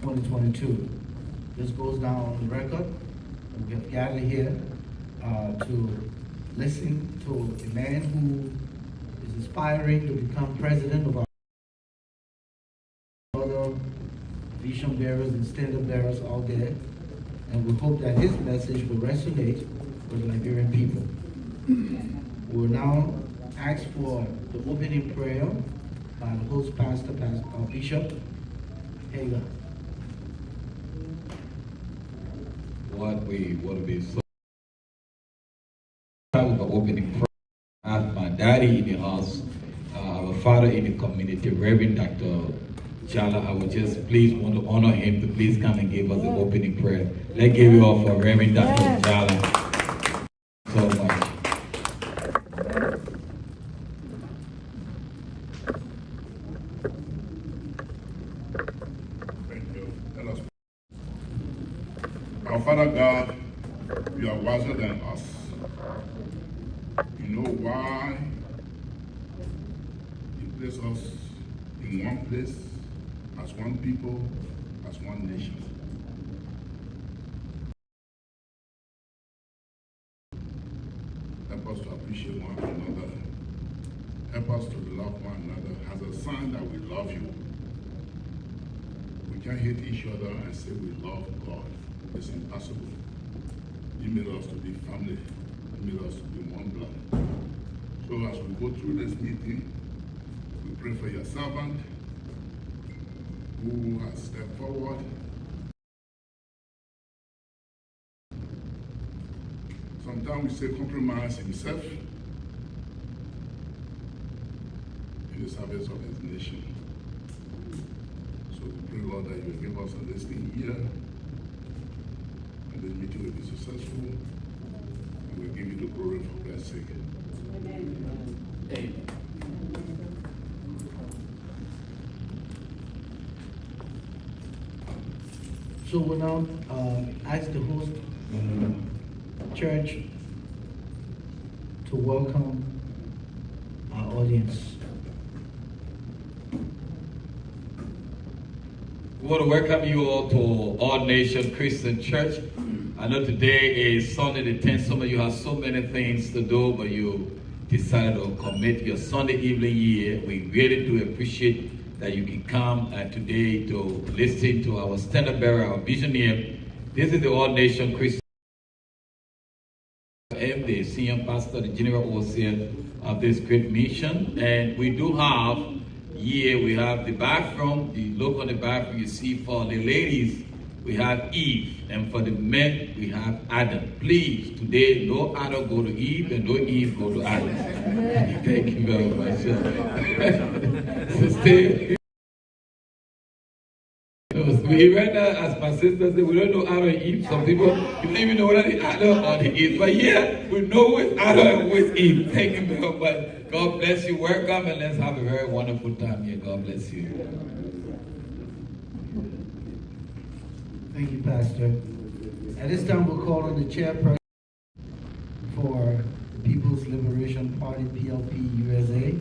2022. This goes down on the record. We have gathered here to listen to a man who is aspiring to become president of our other vision bearers and standard bearers out there. And we hope that his message will resonate with the Liberian people. We will now ask for the opening prayer by the host pastor, Bishop Hager. What we want to be so with the opening prayer. I have my daddy in the house, our father in the community, Reverend Dr. Jala. I would just please want to honor him to please come and give us the opening prayer. Let's give it all for Reverend Dr. Jala. So much. Thank you. Let us pray. Our Father God, you are wiser than us. You know why you place us in one place, as one people, as one nation. Help us to appreciate one another. Help us to love one another as a sign that we love you. We can't hate each other and say we love God. It's impossible. You made us to be family. You made us to be one blood. So as we go through this meeting, we pray for your servant who has stepped forward. Sometimes we say compromise himself in the service of his nation. So we pray, Lord, that you will give us a listening ear, and this meeting will be successful, and we'll give you the glory for Christ's sake. Amen. So we'll now ask the host church to welcome our audience. We want to welcome you all to All Nation Christian Church. I know today is Sunday the 10th. Some of you have so many things to do, but you decided to commit your Sunday evening here. We really do appreciate that you can come today to listen to our standard bearer, our visionary. This is the All Nation Christian. I am the senior pastor, the general overseer of this great mission, and we do have here, we have the bathroom. The look on the bathroom you see for the ladies, we have Eve, and for the men, we have Adam. Please, today, no Adam go to Eve, and no Eve go to Adam. Thank you very much. So stay. We read that, as my sister said, we don't know Adam and Eve. Some people, you don't even know whether the Adam or the Eve. But yeah, we know who is Adam and who is Eve. Thank you very much. God bless you. Welcome, and let's have a very wonderful time here. God bless you. Thank you, Pastor. At this time, we'll call on the chairperson for the People's Liberation Party, PLP USA.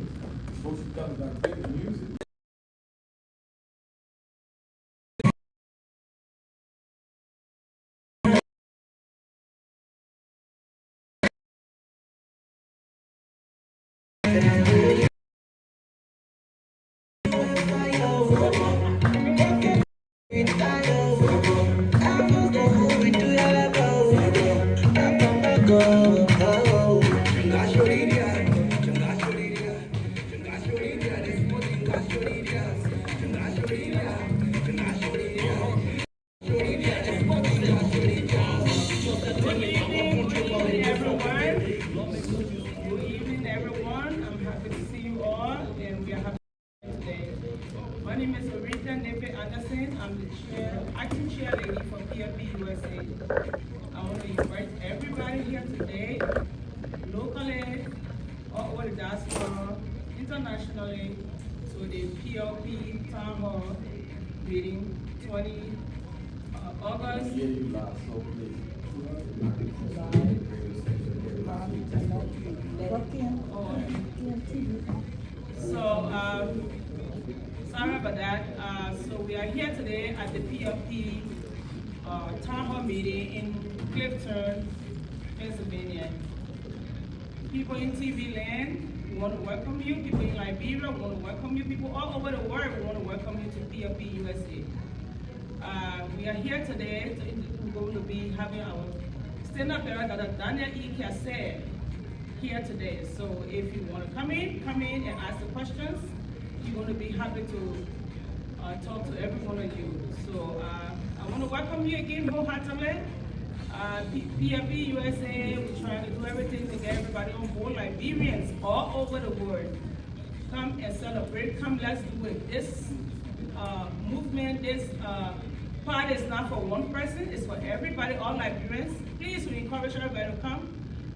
Acting chair lady for PLP USA. I want to invite everybody here today, locally, all over the diaspora, internationally, to the PLP Town Hall meeting 20 August. So Sorry about that. So we are here today at the PLP Town Hall meeting in Clifton, Pennsylvania. People in TV land, we want to welcome you. People in Liberia, we want to welcome you. People all over the world, we want to welcome you to PLP USA. We are here today. We're going to be having our stand-up bearer, Dr. Daniel E. Cassette, here today. So if you want to come in and ask the questions. We're going to be happy to talk to every one of you. So I want to welcome you again wholeheartedly. PLP USA, we're trying to do everything to get everybody on board. Liberians all over the world, come and celebrate. Come, let's do it. This movement, this party is not for one person, it's for everybody, all Liberians. Please, we encourage everybody to come.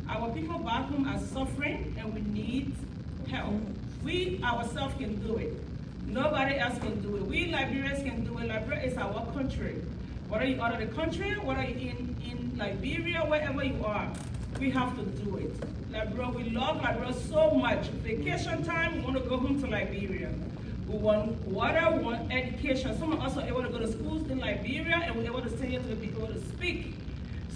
Our people back home are suffering and we need help. We ourselves can do it. Nobody else can do it. We Liberians can do it. Liberia is our country. Whether you're out of the country, whether you're in Liberia, wherever you are, we have to do it. Liberia, we love Liberia so much. Vacation time, we want to go home to Liberia. We want water, we want education. Some of us are able to go to schools in Liberia and we're able to stay here to be able to speak.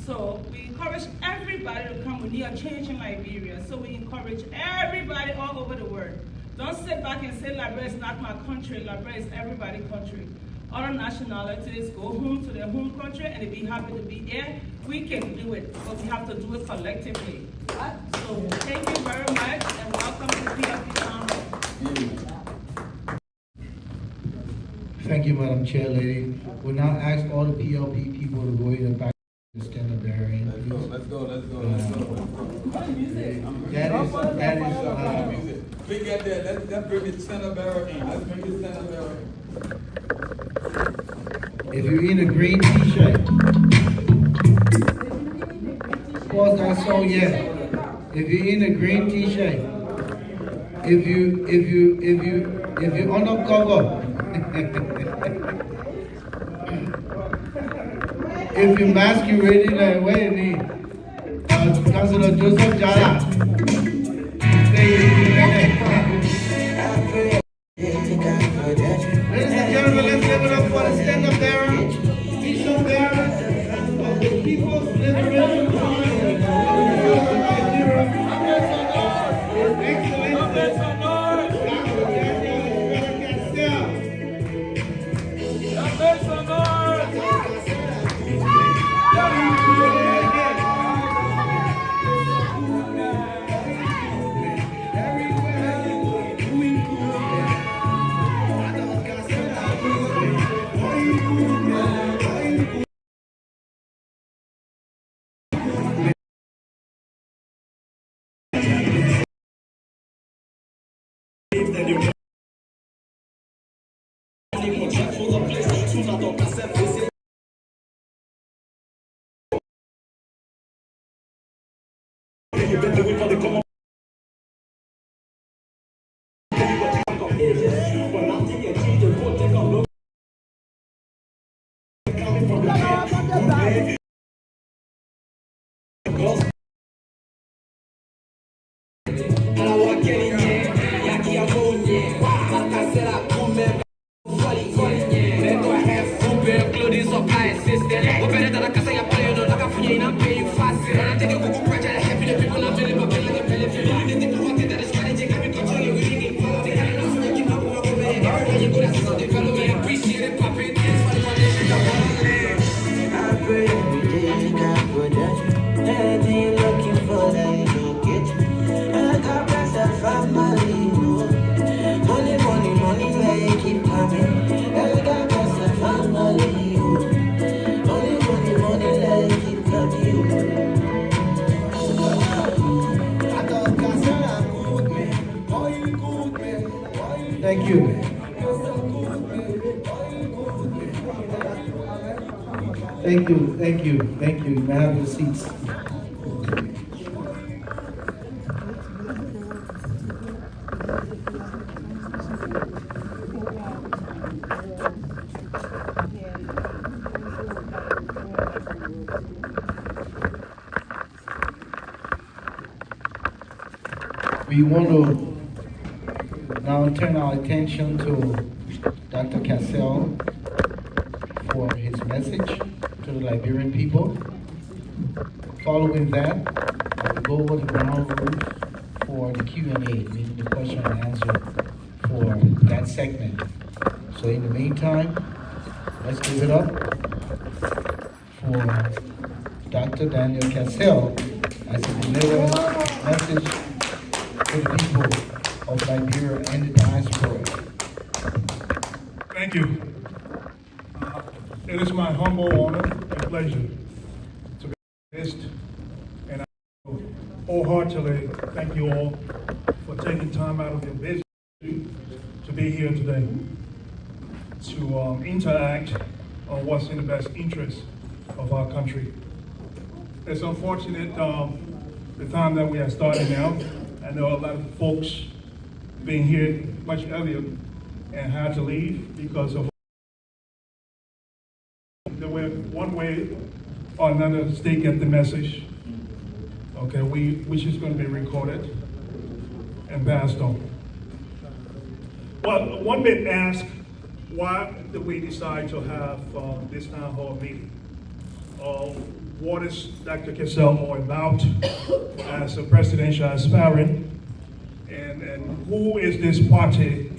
So we encourage everybody to come. We need a change in Liberia. So we encourage everybody all over the world. Don't sit back and say Liberia is not my country. Liberia is everybody's country. Other nationalities go home to their home country and they be happy to be here. We can do it, but we have to do it collectively. So thank you very much and welcome to PLP Town Hall. Thank you, Madam Chair Lady. We'll now ask all the PLP people to go in the back and stand up there. Let's go. We get there. Let's bring the center bearer in. Let's bring the center bearer in. If you're in a green t-shirt, pause that song yet. If you're in a green t-shirt, if you're undercover, if you're masquerading like wait, Councilor Joseph Jala. Ladies and gentlemen, let's give it up for the stand-up bearer, t-shirt bearer of the People's Liberation Party of Nigeria. Thank you. Thank you. You may have your seats. We want to now turn our attention to Dr. Cassell for his message to the Liberian people. Following that, we'll go over the ground rules for the Q&A, meaning the question and answer for that segment. So in the meantime, let's give it up for Dr. Daniel Cassell as he delivers a message to the people of Liberia and the diaspora. Thank you. It is my humble honor and pleasure to be missed, and I wholeheartedly thank you all for taking time out of your busy to be here today to interact on what's in the best interest of our country. It's unfortunate the time that we are starting now. I know a lot of folks being here much earlier and had to leave because of the way, one way or another, they get the message. Okay, which is going to be recorded and passed on. Well, one may ask, why did we decide to have this town hall meeting? What is Dr. Cassell all about as a presidential aspirant? And who is this party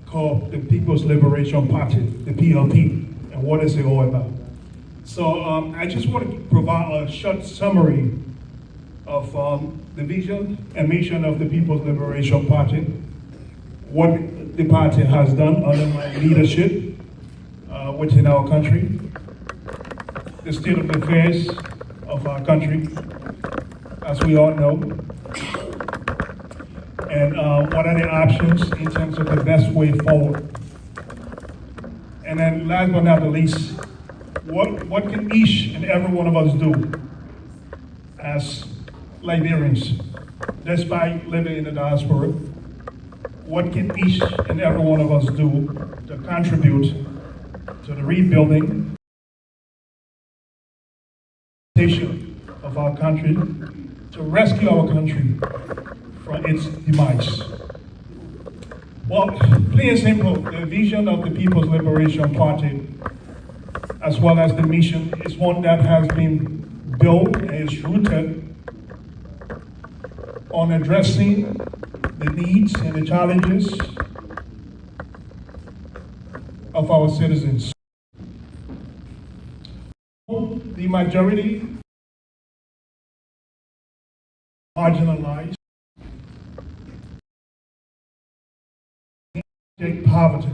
called the People's Liberation Party, the PLP, and what is it all about? So I just want to provide a short summary of the vision and mission of the People's Liberation Party, what the party has done under my leadership within our country, the state of affairs of our country, as we all know, and what are the options in terms of the best way forward. And then last but not the least, what can each and every one of us do as Liberians, despite living in the diaspora? What can each and every one of us do to contribute to the rebuilding of our country, to rescue our country from its demise? Well, plain and simple, the vision of the People's Liberation Party, as well as the mission, is one that has been built and is rooted on addressing the needs and the challenges of our citizens. The majority marginalized, poverty.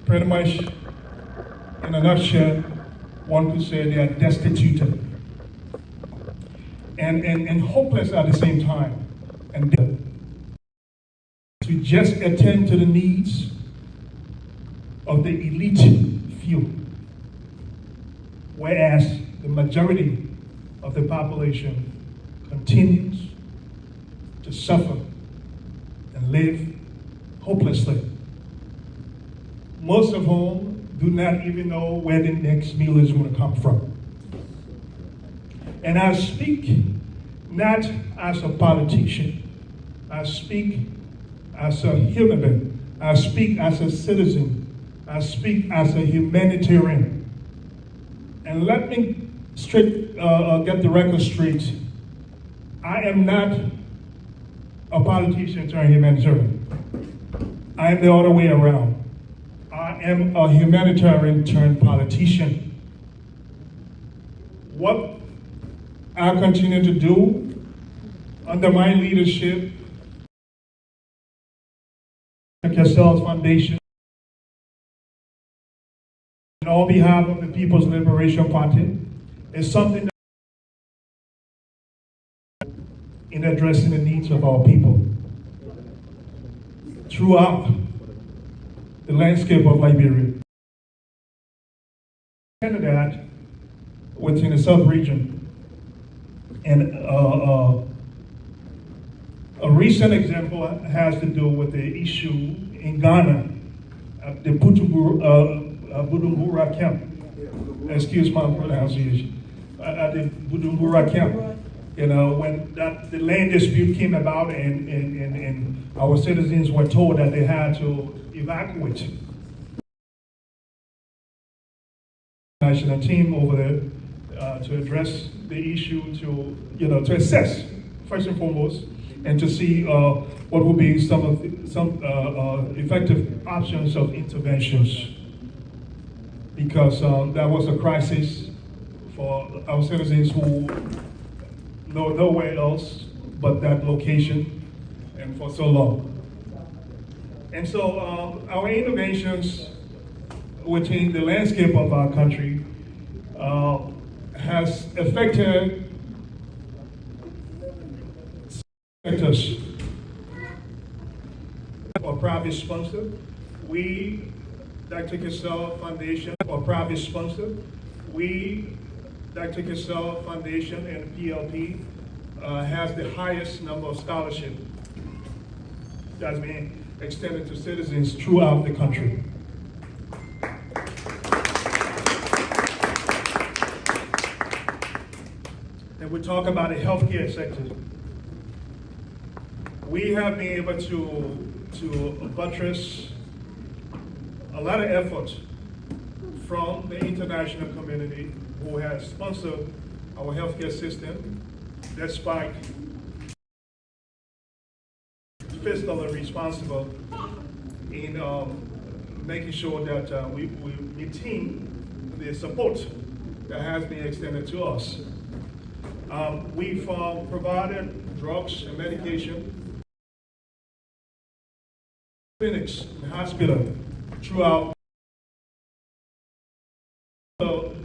Pretty much, in a nutshell, one could say they are destitute and hopeless at the same time, and to just attend to the needs of the elite few, whereas the majority of the population continues to suffer and live hopelessly, most of whom do not even know where the next meal is going to come from. And I speak not as a politician, I speak as a human being, I speak as a citizen, I speak as a humanitarian. And let me get the record straight. I am not a politician turned humanitarian. I am the other way around. I am a humanitarian turned politician. What I continue to do under my leadership, the Cassell's Foundation, and on behalf of the People's Liberation Party, is something that in addressing the needs of our people throughout the landscape of Liberia. That within the sub-region. And a recent example has to do with the issue in Ghana, at the Bujumbura camp. Excuse my pronunciation. At the Bujumbura camp. You know, when the land dispute came about and our citizens were told that they had to evacuate. National team over there to address the issue, to assess first and foremost, and to see what would be some effective options of interventions, because that was a crisis for our citizens who know nowhere else but that location, and for so long. And so our interventions within the landscape of our country has affected sectors. Or private sponsor, we, Dr. Cassell Foundation, or private sponsor, we, Dr. Cassell Foundation and PLP has the highest number of scholarships that's being extended to citizens throughout the country. And we talk about the healthcare sector. We have been able to buttress a lot of effort from the international community who has sponsored our healthcare system, despite fiscally responsible in making sure that we maintain the support that has been extended to us. We've provided drugs and medication, clinics and hospitals throughout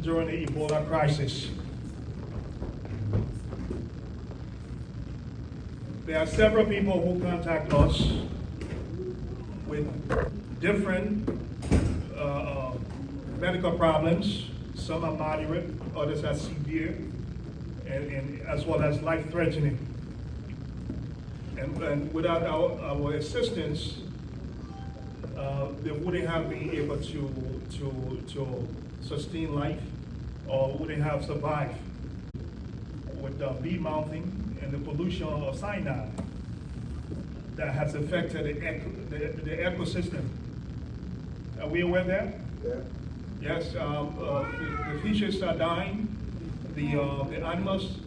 during the Ebola crisis. There are several people who contact us with different medical problems. Some are moderate, others are severe, and as well as life-threatening. And without our assistance, they wouldn't have been able to sustain life, or wouldn't have survived with bee mounting and the pollution of cyanide that has affected the ecosystem. Are we aware of that? Yeah. Yes, the fishes are dying, the animals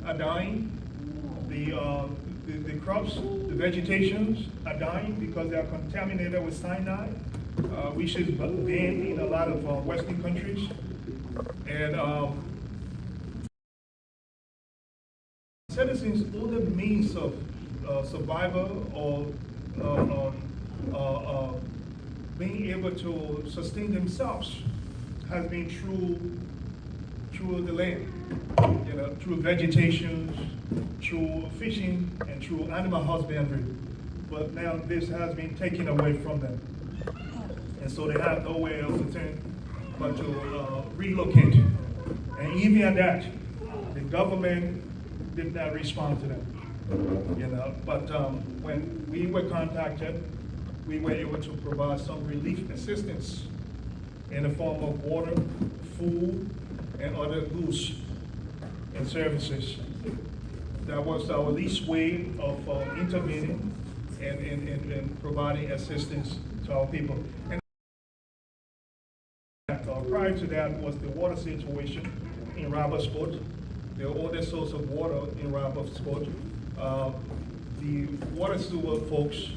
are dying, the crops, the vegetations are dying because they are contaminated with cyanide, which is banned in a lot of Western countries. And citizens' only means of survival or being able to sustain themselves has been through the land, through vegetation, through fishing, and through animal husbandry. But now this has been taken away from them. And so they have nowhere else to turn but to relocate. And even at that, the government did not respond to them. But when we were contacted, we were able to provide some relief assistance in the form of water, food, and other goods and services. That was our least way of intervening and providing assistance to our people. And prior to that was the water situation in Robertsport, the only source of water in Robertsport. The water sewer folks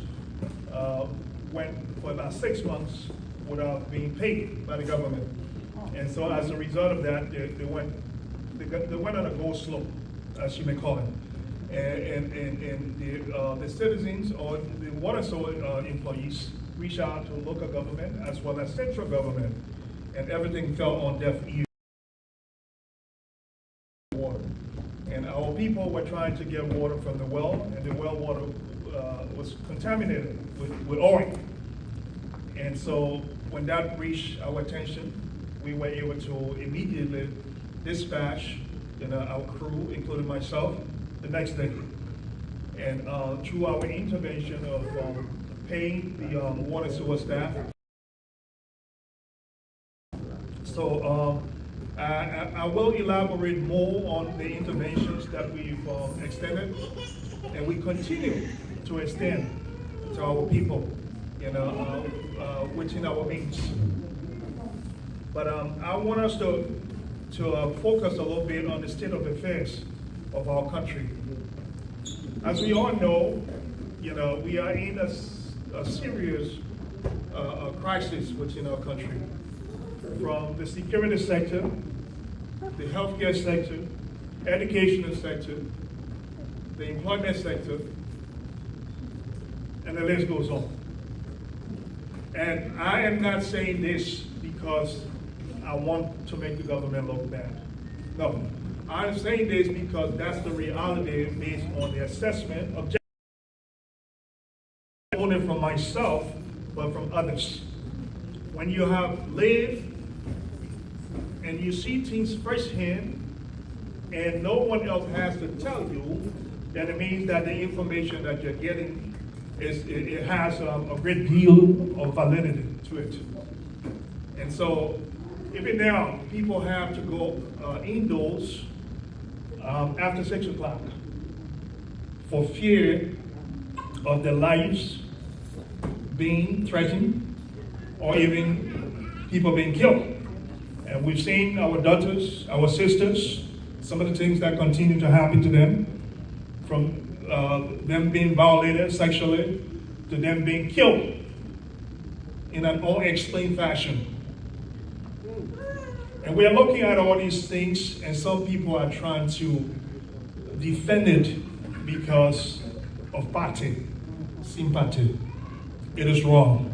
went for about 6 months without being paid by the government. And so as a result of that, they went on a go slow, as you may call it. And the citizens or the water sewer employees reached out to local government as well as central government, and everything fell on deaf ears. Water. And our people were trying to get water from the well, and the well water was contaminated with oil. And so when that reached our attention, we were able to immediately dispatch our crew, including myself, the next day. And through our intervention of paying the water sewer staff. So I will elaborate more on the interventions that we've extended, and we continue to extend to our people, within our means. But I want us to focus a little bit on the state of affairs of our country. As we all know, we are in a serious crisis within our country, from the security sector, the healthcare sector, educational sector, the employment sector, and the list goes on. And I am not saying this because I want to make the government look bad. No, I'm saying this because that's the reality based on the assessment of not only from myself, but from others. When you have lived and you see things firsthand and no one else has to tell you, then it means that the information that you're getting it has a great deal of validity to it. And so even now, people have to go indoors after 6 o'clock for fear of their lives being threatened or even people being killed. And we've seen our daughters, our sisters, some of the things that continue to happen to them, from them being violated sexually to them being killed in an unexplained fashion. And we are looking at all these things, and some people are trying to defend it because of party, sympathy. It is wrong.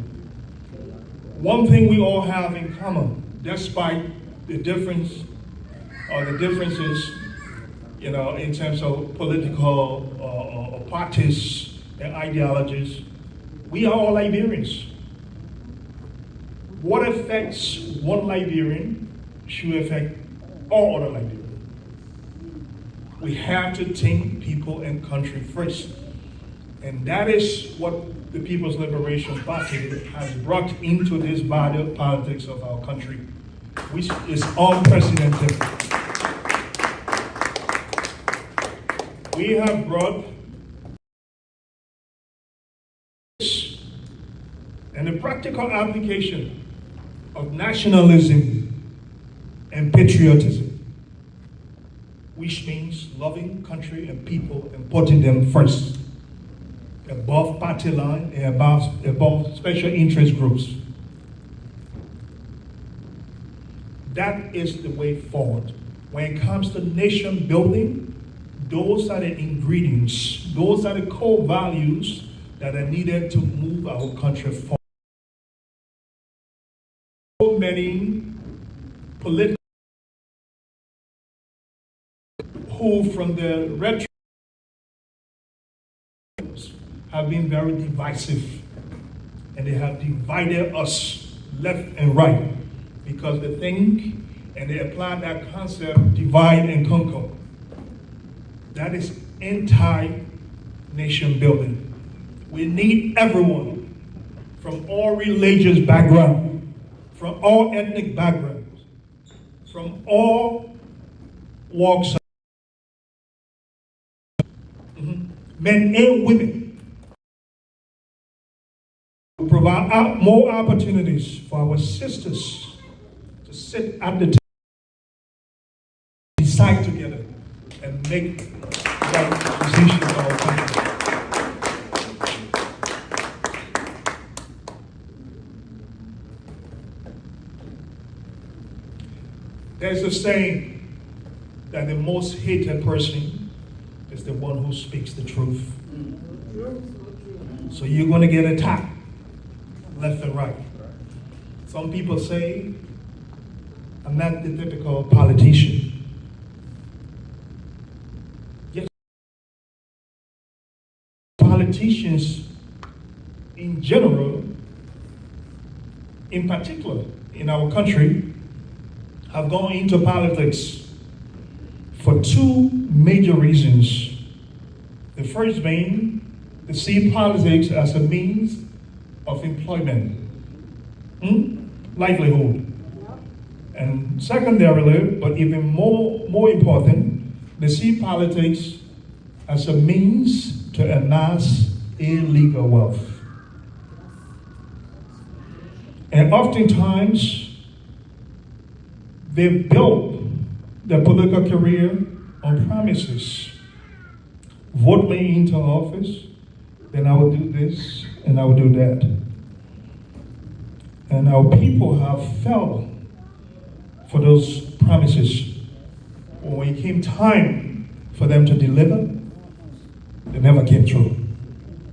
One thing we all have in common, despite the differences, in terms of political or parties and ideologies, we are all Liberians. What affects one Liberian should affect all other Liberians. We have to think people and country first. And that is what the People's Liberation Party has brought into this body of politics of our country, which is unprecedented. We have brought and the practical application of nationalism and patriotism, which means loving country and people and putting them first, above party line and above special interest groups. That is the way forward. When it comes to nation building, those are the ingredients, those are the core values that are needed to move our country forward. So many political who from the retro have been very divisive, and they have divided us left and right because they think and they apply that concept, divide and conquer. That is anti-nation building. We need everyone from all religious backgrounds, from all ethnic backgrounds, from all walks of men and women, to provide more opportunities for our sisters to sit at the table, decide together, and make right decisions for our country. There's a saying that the most hated person is the one who speaks the truth. So you're going to get attacked left and right. Some people say, I'm not the typical politician. Yes, politicians in general, in particular in our country, have gone into politics for two major reasons. The first being, they see politics as a means of employment, livelihood. And secondarily, but even more important, they see politics as a means to amass illegal wealth. And oftentimes, they build their political career on promises. Vote me into office, then I will do this and I will do that. And our people have fell for those promises. When it came time for them to deliver, they never came through.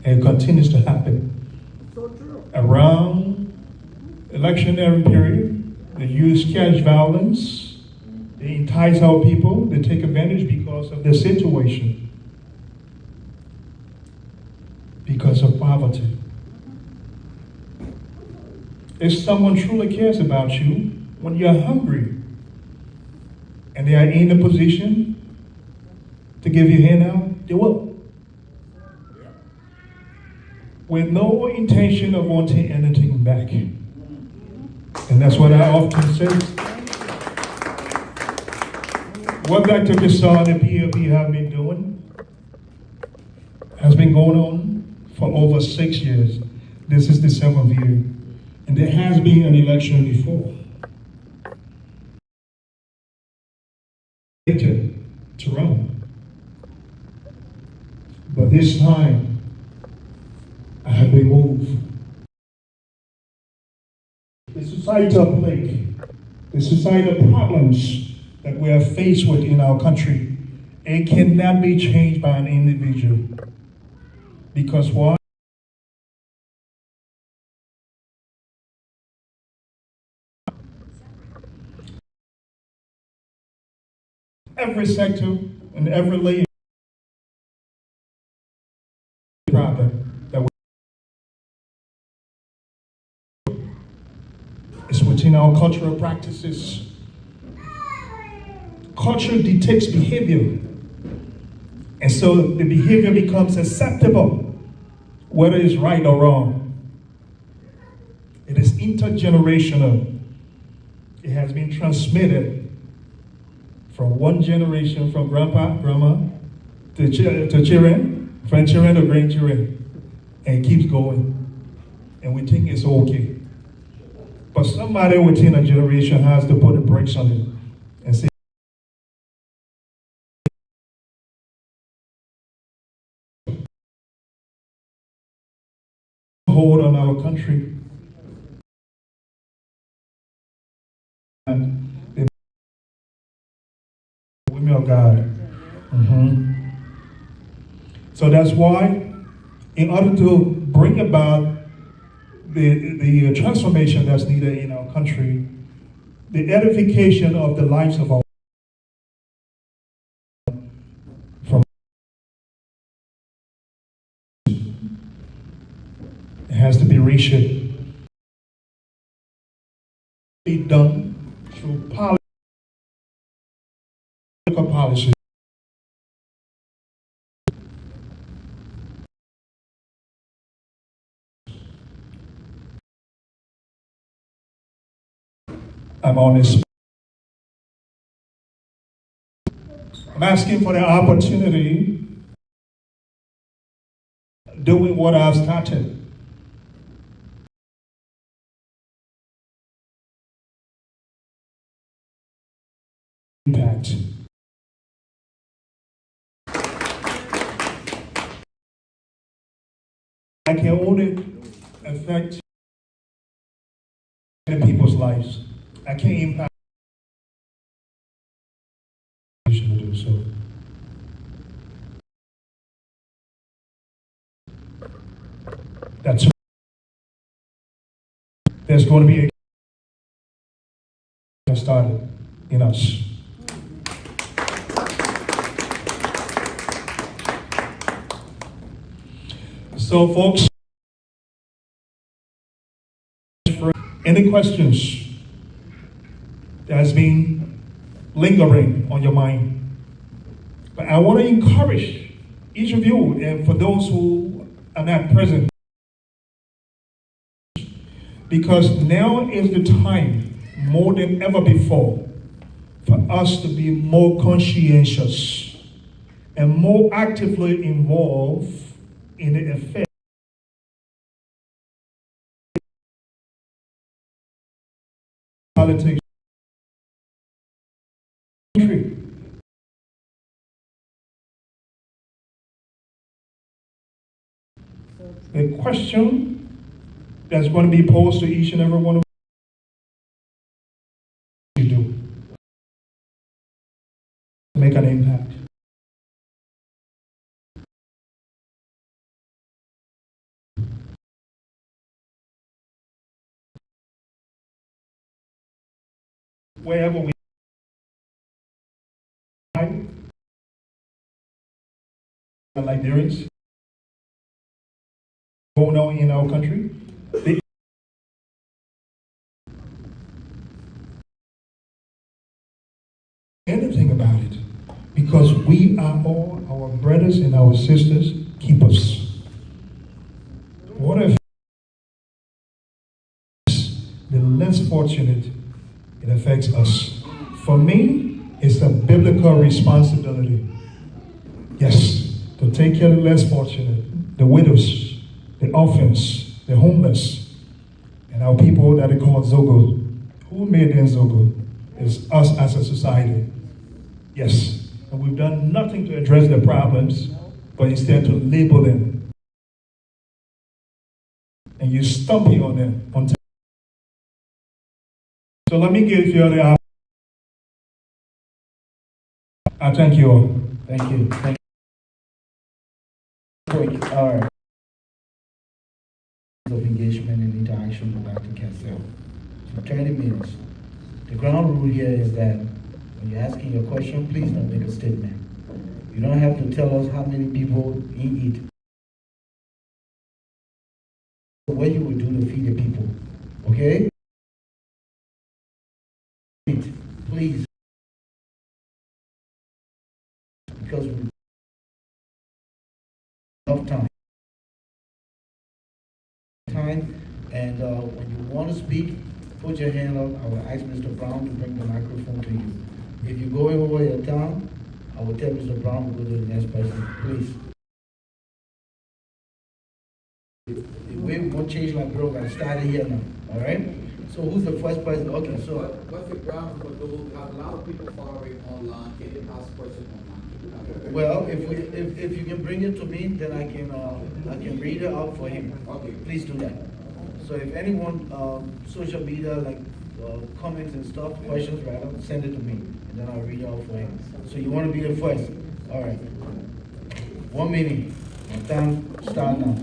And it continues to happen. So true. Around electionary period, they use cash violence, they entice our people, they take advantage because of their situation, because of poverty. If someone truly cares about you, when you're hungry, and they are in a position to give you a handout, they will. With no intention of wanting anything back. And that's what I often say. What Dr. Gasol and PLP have been doing has been going on for over 6 years. This is the 7th year. And there has been an election before. To run. But this time, I have been moved. The societal plague, the societal problems that we are faced with in our country, it cannot be changed by an individual. Because why? Every sector and every layer problem that is within our cultural practices. Culture dictates behavior. And so the behavior becomes acceptable, whether it's right or wrong. It is intergenerational. It has been transmitted from one generation, from grandpa, grandma, to children, from children to grandchildren, and it keeps going. And we think it's okay. But somebody within a generation has to put the brakes on it and say, hold on our country. And women of God. So that's why, in order to bring about the transformation that's needed in our country, the edification of the lives of our from it has to be reshaped. Be done through political policy. I'm on this. I'm asking for the opportunity, doing what I've started. Impact. I can only affect people's lives. I can't impact to do so. That's there's going to be a started in us. So, folks, any questions that has been lingering on your mind? But I want to encourage each of you, and for those who are not present, because now is the time, more than ever before for us to be more conscientious and more actively involved in the affairs of politics. The question that's going to be posed to each and every one of you do to make an impact. Wherever we Liberians going on in our country, anything about it, because we are all our brothers and our sisters keepers. What if the less fortunate it affects us? For me, it's a biblical responsibility. Yes, to take care of the less fortunate, the widows, the orphans, the homeless, and our people that are called Zogo. Who made them Zogo? It's us as a society. Yes, and we've done nothing to address the problems, but instead to label them. And you stomping on them. So let me give you the opportunity. I thank you all. Thank you. Thank you for our of engagement and interaction with Dr. Cassell. So 30 minutes. The ground rule here is that when you're asking your question, please don't make a statement. You don't have to tell us how many people eat. What you will do to feed the people, okay? Please. Because we have time. And when you want to speak, put your hand up. I will ask Mr. Brown to bring the microphone to you. If you're going over your time, I will tell Mr. Brown to go to the next person, please. The way we won't change Liberia, I started here now, all right? So who's the first person? Okay, so. What's the ground for those, have a lot of people following online, can they ask questions online? Well, if you can bring it to me, then I can read it out for him. Okay. Please do that. So if anyone, social media, like comments and stuff, questions, rather, send it to me, and then I'll read it out for him. So you want to be the first? All right. 1 minute. My time start now.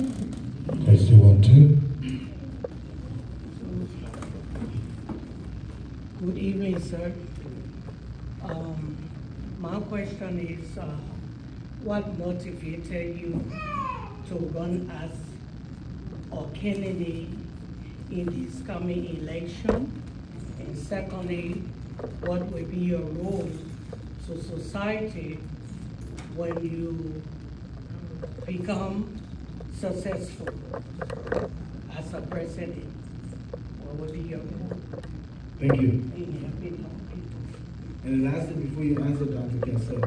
Let's do 1, 2. Good evening, sir. My question is, what motivated you to run as a candidate in this coming election? And secondly, what will be your role to society when you become successful as a president? What will be your role? Thank you. in helping more people? And lastly, before you answer, Dr. Cassell,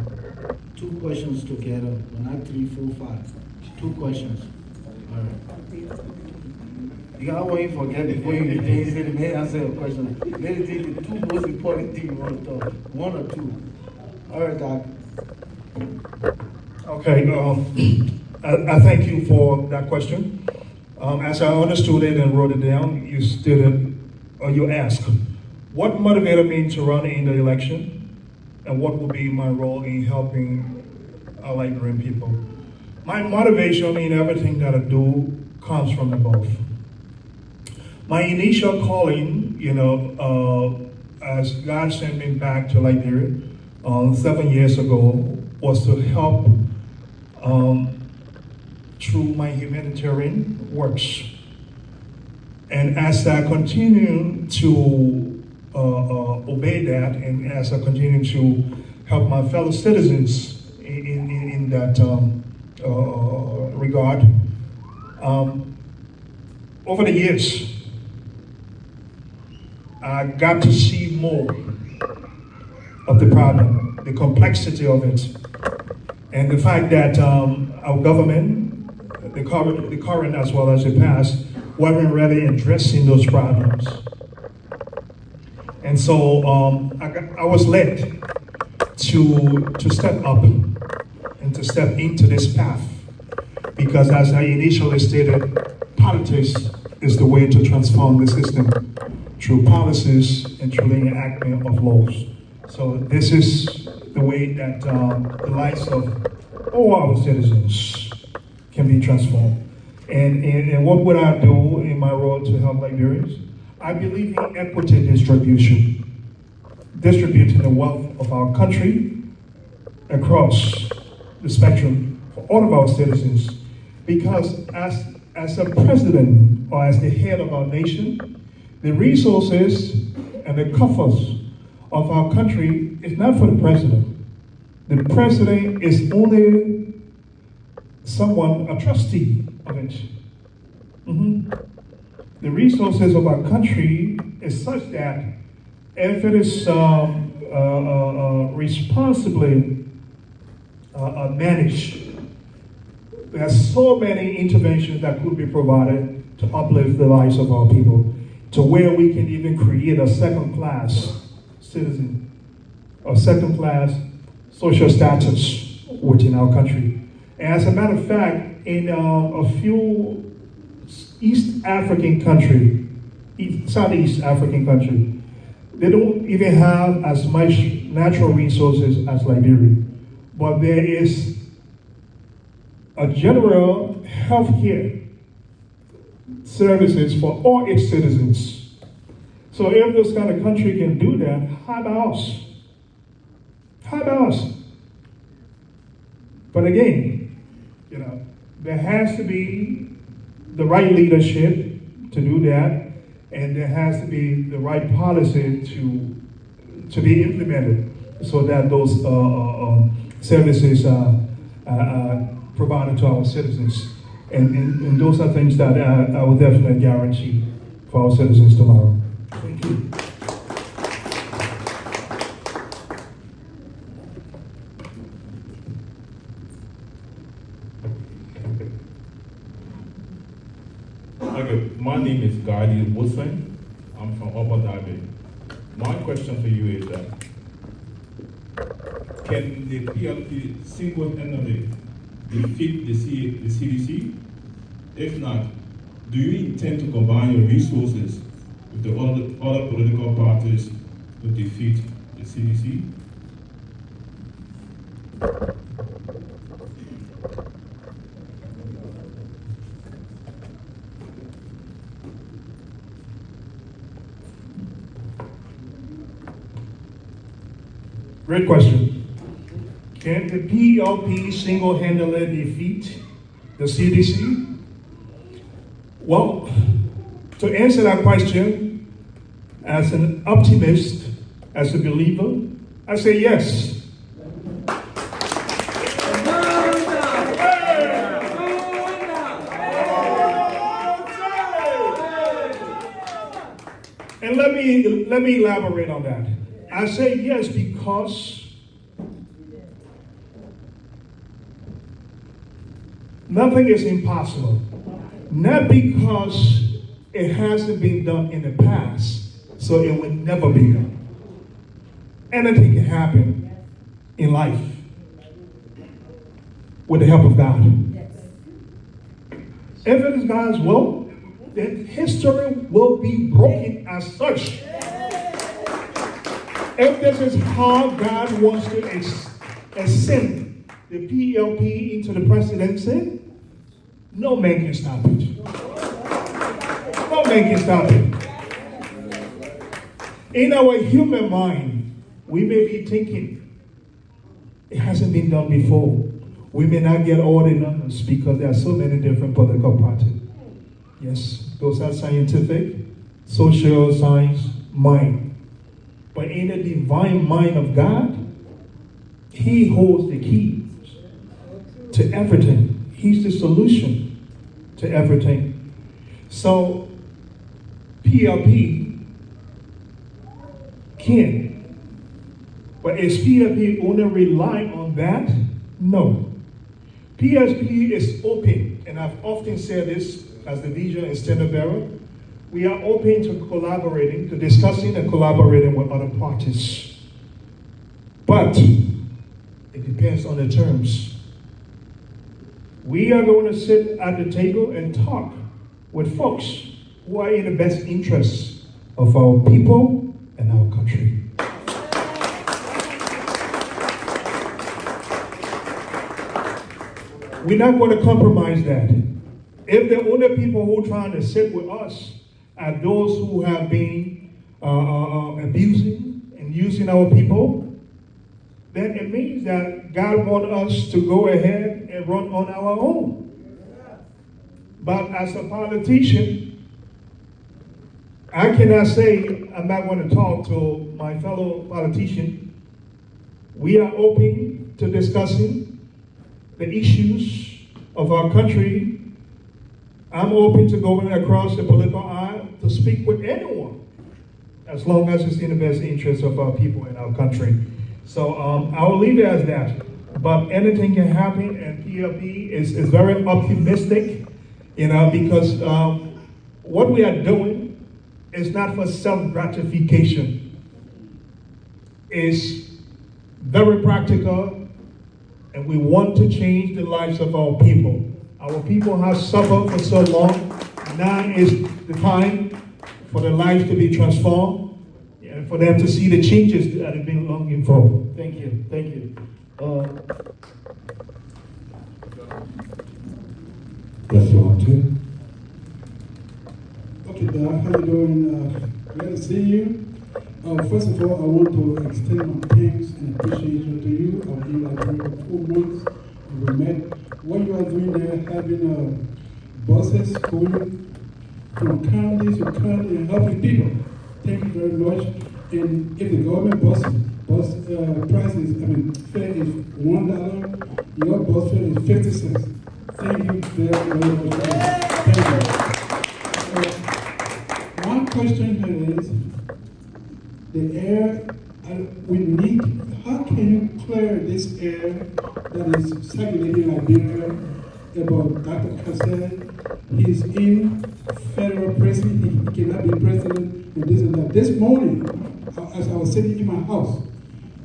2 questions together, well, not 3, 4, 5. 2 questions. All right. You gotta wait for forget before you say the may answer a question. Maybe the 2 most important things you want to talk. 1 or 2. All right, Doc. Okay, I thank you for that question. As I understood it and wrote it down, you stated, or you asked, what motivated me to run in the election, and what will be my role in helping our Liberian people? My motivation in everything that I do comes from above. My initial calling, as God sent me back to Liberia 7 years ago, was to help through my humanitarian works. And as I continue to obey that, and as I continue to help my fellow citizens in that regard, over the years, I got to see more of the problem, the complexity of it, and the fact that our government, the current as well as the past, weren't really addressing those problems. And so I was led to step up and to step into this path, because as I initially stated, politics is the way to transform the system through policies and through the enactment of laws. So this is the way that the lives of all our citizens can be transformed. And what would I do in my role to help Liberians? I believe in equity distribution, distributing the wealth of our country across the spectrum for all of our citizens. Because as a president or as the head of our nation, the resources and the coffers of our country is not for the president. The president is only someone, a trustee of it. The resources of our country is such that if it is responsibly managed, there's so many interventions that could be provided to uplift the lives of our people, to where we can even create a second-class citizen, a second-class social status within our country. And as a matter of fact, in a few East African country, Southeast African country, they don't even have as much natural resources as Liberia. But there is a general health care services for all its citizens. So if this kind of country can do that, how about us? How about us? But again, there has to be the right leadership to do that, and there has to be the right policy to be implemented so that those services are provided to our citizens. And those are things that I will definitely guarantee for our citizens tomorrow. Thank you. Okay, my name is Gardi Wilson. I'm from Upper Darby. My question for you is that can the PLP single-handedly defeat the CDC? If not, do you intend to combine your resources with the other political parties to defeat the CDC? Great question. Can the PLP single-handedly defeat the CDC? Well, to answer that question, as an optimist, as a believer, I say yes. And let me elaborate on that. I say yes because nothing is impossible. Not because it hasn't been done in the past, so it will never be done. Anything can happen in life with the help of God. If it is God's will, then history will be broken as such. If this is how God wants to ascend the PLP into the presidency, no man can stop it. No man can stop it. In our human mind, we may be thinking, it hasn't been done before. We may not get all the numbers because there are so many different political parties. Yes, those are scientific, social science mind. But in the divine mind of God, He holds the keys to everything. He's the solution to everything. So PLP can. But is PFP only relying on that? No. PSP is open, and I've often said this as the vision and standard bearer. We are open to collaborating, to discussing and collaborating with other parties. But it depends on the terms. We are going to sit at the table and talk with folks who are in the best interests of our people and our country. We're not going to compromise that. If the only people who are trying to sit with us are those who have been abusing and using our people, then it means that God wants us to go ahead and run on our own. But as a politician, I cannot say I'm not going to talk to my fellow politician. We are open to discussing the issues of our country. I'm open to going across the political aisle to speak with anyone, as long as it's in the best interest of our people and our country. So I'll leave it as that. But anything can happen, and PLP is very optimistic, because what we are doing is not for self-gratification. It's very practical, and we want to change the lives of our people. Our people have suffered for so long. Now is the time for their lives to be transformed and for them to see the changes that have been longing for. Thank you. Thank you. Yes, you want to? Okay, Doc, how you doing? Glad to see you. First of all, I want to extend my thanks and appreciation to you. I've been like 4 months. We met. What you are doing there, having buses going from county to county and helping people. Thank you very much. And if the government bus fare is $1, your bus fare is 50 cents. Thank you very much. Thank you. One question here is, the air we need, how can you clear this air that is circulating in Liberia about Dr. Cassell? He's in federal prison, he cannot be president, and this and that. This morning, as I was sitting in my house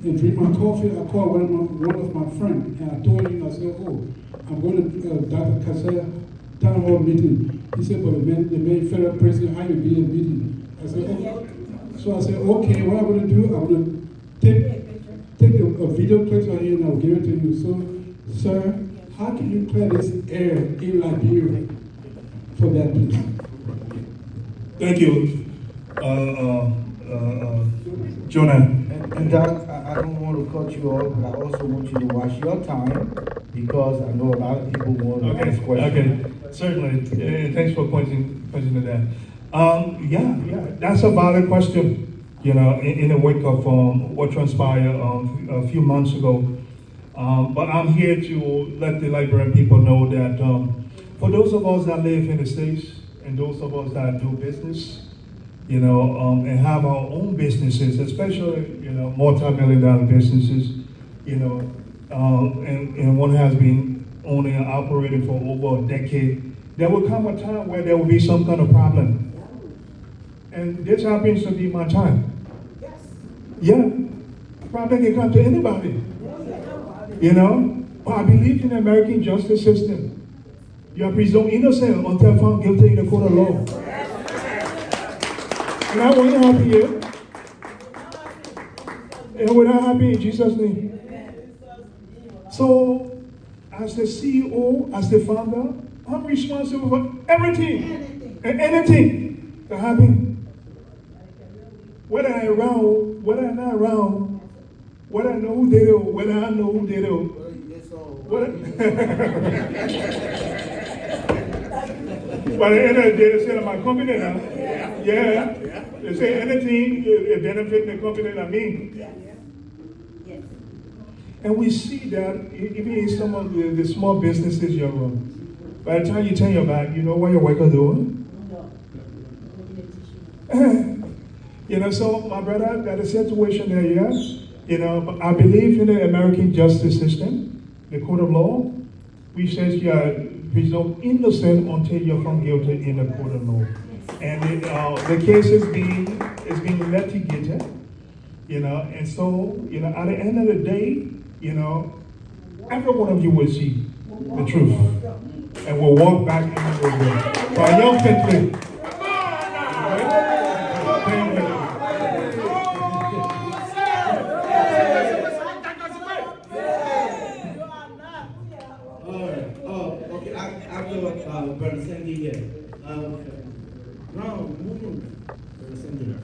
and drinking my coffee, I called one of my friends, and I told him, I said, oh, I'm going to Dr. Cassell town hall meeting. He said, but the main federal president, how you be in meeting? I said, oh. So I said, okay, what I'm going to do, I'm going to take a video clip right here and I'll give it to you. So, sir, how can you clear this air in Liberia for that, please? Thank you, Jonah. And Doc, I don't want to cut you off, but I also want you to watch your time, because I know a lot of people want to ask questions. Okay, certainly. Thanks for pointing to that. Yeah, that's a valid question. In the wake of what transpired a few months ago. But I'm here to let the Liberian people know that for those of us that live in the States and those of us that do business, and have our own businesses, especially, multi-million-dollar businesses, and one has been owning and operating for over a decade, there will come a time where there will be some kind of problem. And this happens to be my time. Yes. Yeah. Problem can come to anybody. But I believe in the American justice system. You are presumed innocent until found guilty in the court of law. And I want to happen here. And we're not happy in Jesus' name. So, as the CEO, as the founder, I'm responsible for everything and anything that happens. Whether I'm around, whether I'm not around, whether I know who did it, whether I know who did it. By the end of the day, they say my company now. Yeah. They say anything it benefit the company that mean. And we see that even in some of the small businesses you run. By the time you turn your back, you know what your workers doing? So my brother, that is situation there, yes. But I believe in the American justice system, the court of law, which says you are presumed innocent until you're found guilty in the court of law. And the case is being litigated, and so, at the end of the day, every one of you will see the truth. And we'll walk back in the road. So I young people, okay, after Brother Sandy here. Now, move Brother Sandy.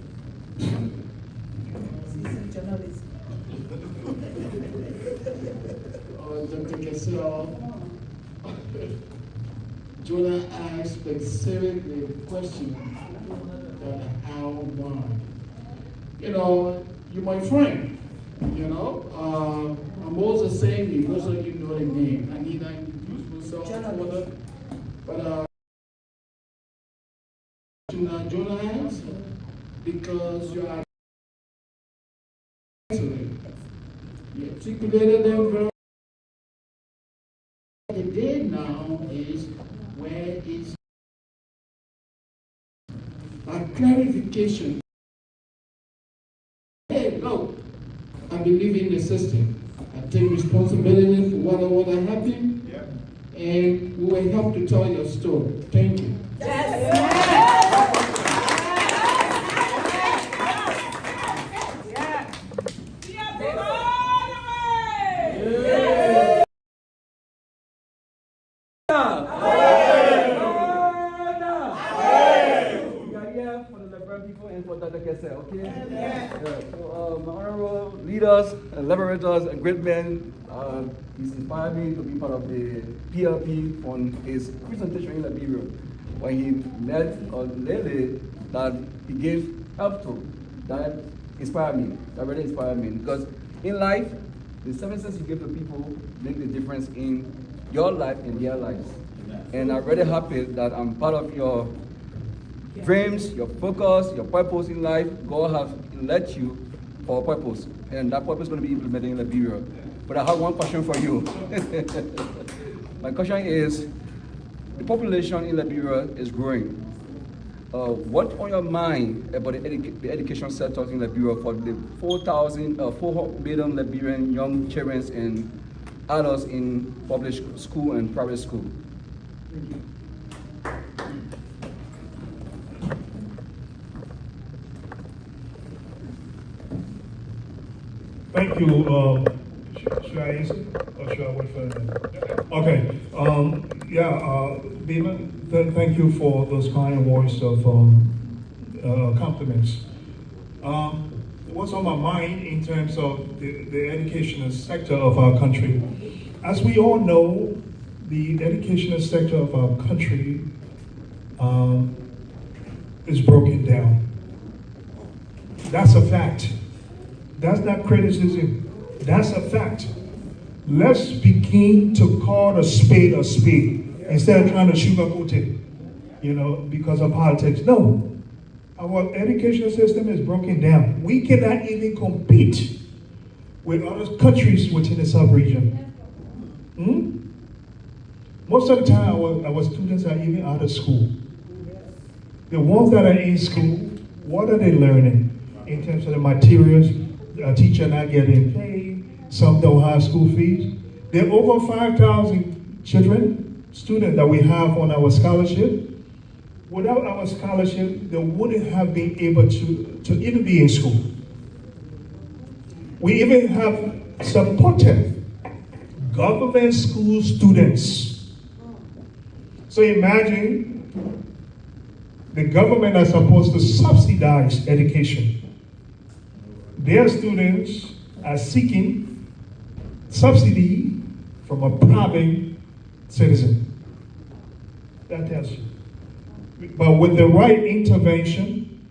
Dr. Kessel, Jonah asked specifically the question that how why. You're my friend. I'm also saying you, most of you know the name. I need to introduce myself further. But Jonah asked because you are excellent. You articulated them very. The day now is where is a clarification. Hey, look, I believe in the system. I take responsibility for what happened, and we will help to tell your story. Thank you. My honorable leaders and liberators and great men, he's inspired me to be part of the PLP on his presentation in Liberia, when he met a lady that he gave help to. That inspired me. That really inspired me, because in life, the services you give to people make the difference in your life and their lives. And I'm really happy that I'm part of your dreams, your focus, your purpose in life. God has led you for a purpose, and that purpose is going to be implemented in Liberia. But I have one question for you. My question is, the population in Liberia is growing. What's on your mind about the education sector in Liberia for the 4 million Liberian young children and adults in public school and private school? Thank you. Should I answer or should I wait for that? Okay. Bima, thank you for those kind words of compliments. What's on my mind in terms of the educational sector of our country? As we all know, the educational sector of our country is broken down. That's a fact. That's not criticism. That's a fact. Let's begin to call a spade instead of trying to sugarcoat it, because of politics. No. Our education system is broken down. We cannot even compete with other countries within the sub-region. Most of the time, our students are even out of school. The ones that are in school, what are they learning in terms of the materials? A teacher not getting paid, some don't have school fees. There are over 5,000 students that we have on our scholarship. Without our scholarship, they wouldn't have been able to even be in school. We even have supported government school students. So imagine the government are supposed to subsidize education. Their students are seeking subsidy from a private citizen. That tells you. But with the right intervention,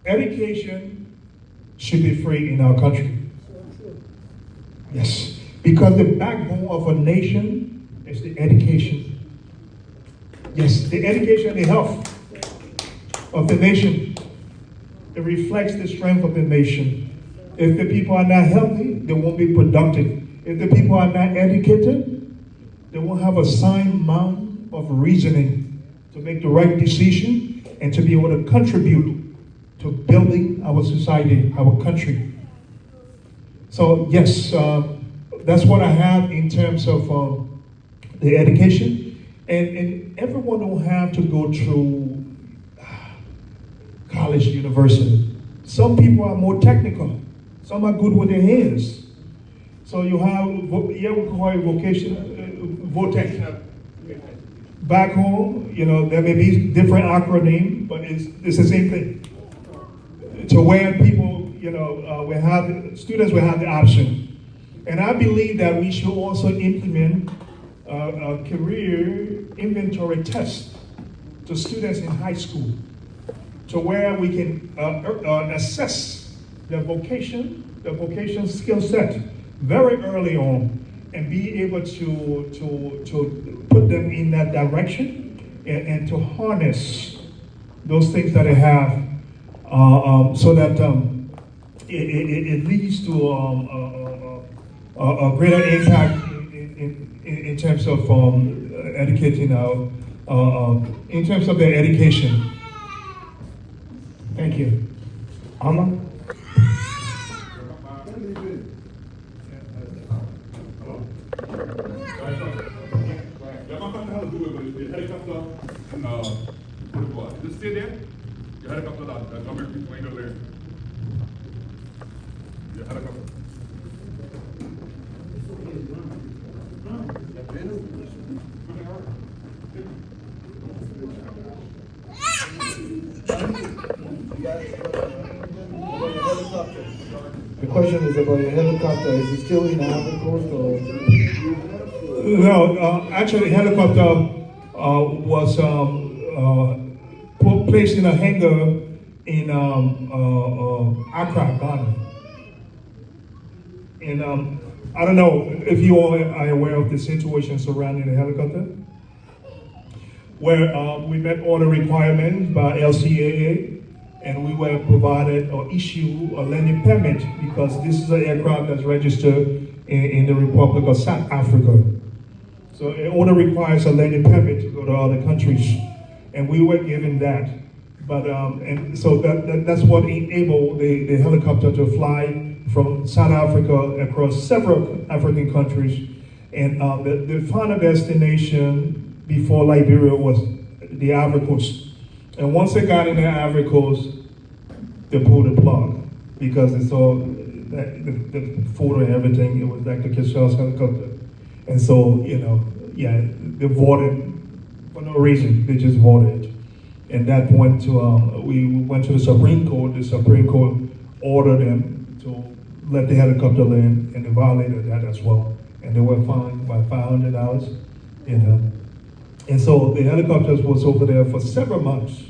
education should be free in our country. Yes, because the backbone of a nation is the education. Yes, the education, the health of the nation. It reflects the strength of the nation. If the people are not healthy, they won't be productive. If the people are not educated, they won't have a sound mind of reasoning to make the right decision and to be able to contribute to building our society, our country. So yes, that's what I have in terms of the education. And everyone don't have to go through college, university. Some people are more technical. Some are good with their hands. So you have, we call it vocation, VOTEC. Back home, there may be different acronym, but it's the same thing. To where people, students will have the option. And I believe that we should also implement a career inventory test to students in high school, to where we can assess their vocation skill set very early on, and be able to put them in that direction and to harness those things that they have, so that it leads to a greater impact in terms of educating in terms of their education. Thank you. Amma? Just stay there. Your helicopter that government people ain't over there. Your helicopter. The question is about your helicopter. Is it still in the Ivory Coast or? No, actually, the helicopter was placed in a hangar in Accra, Ghana. And I don't know if you all are aware of the situation surrounding the helicopter, where we met all the requirements by LCAA, and we were provided or issued a landing permit because this is an aircraft that's registered in the Republic of South Africa. So it only requires a landing permit to go to other countries, and we were given that. But and so that's what enabled the helicopter to fly from South Africa across several African countries, and the final destination before Liberia was the Ivory Coast. And once they got in the Ivory Coast, they pulled the plug because they saw the photo and everything. It was like the Kisha's helicopter. And so, they voted for no reason. They just voted. And that point we went to the Supreme Court. The Supreme Court ordered them to let the helicopter land, and they violated that as well. And they were fined by $500, And so the helicopters was over there for several months,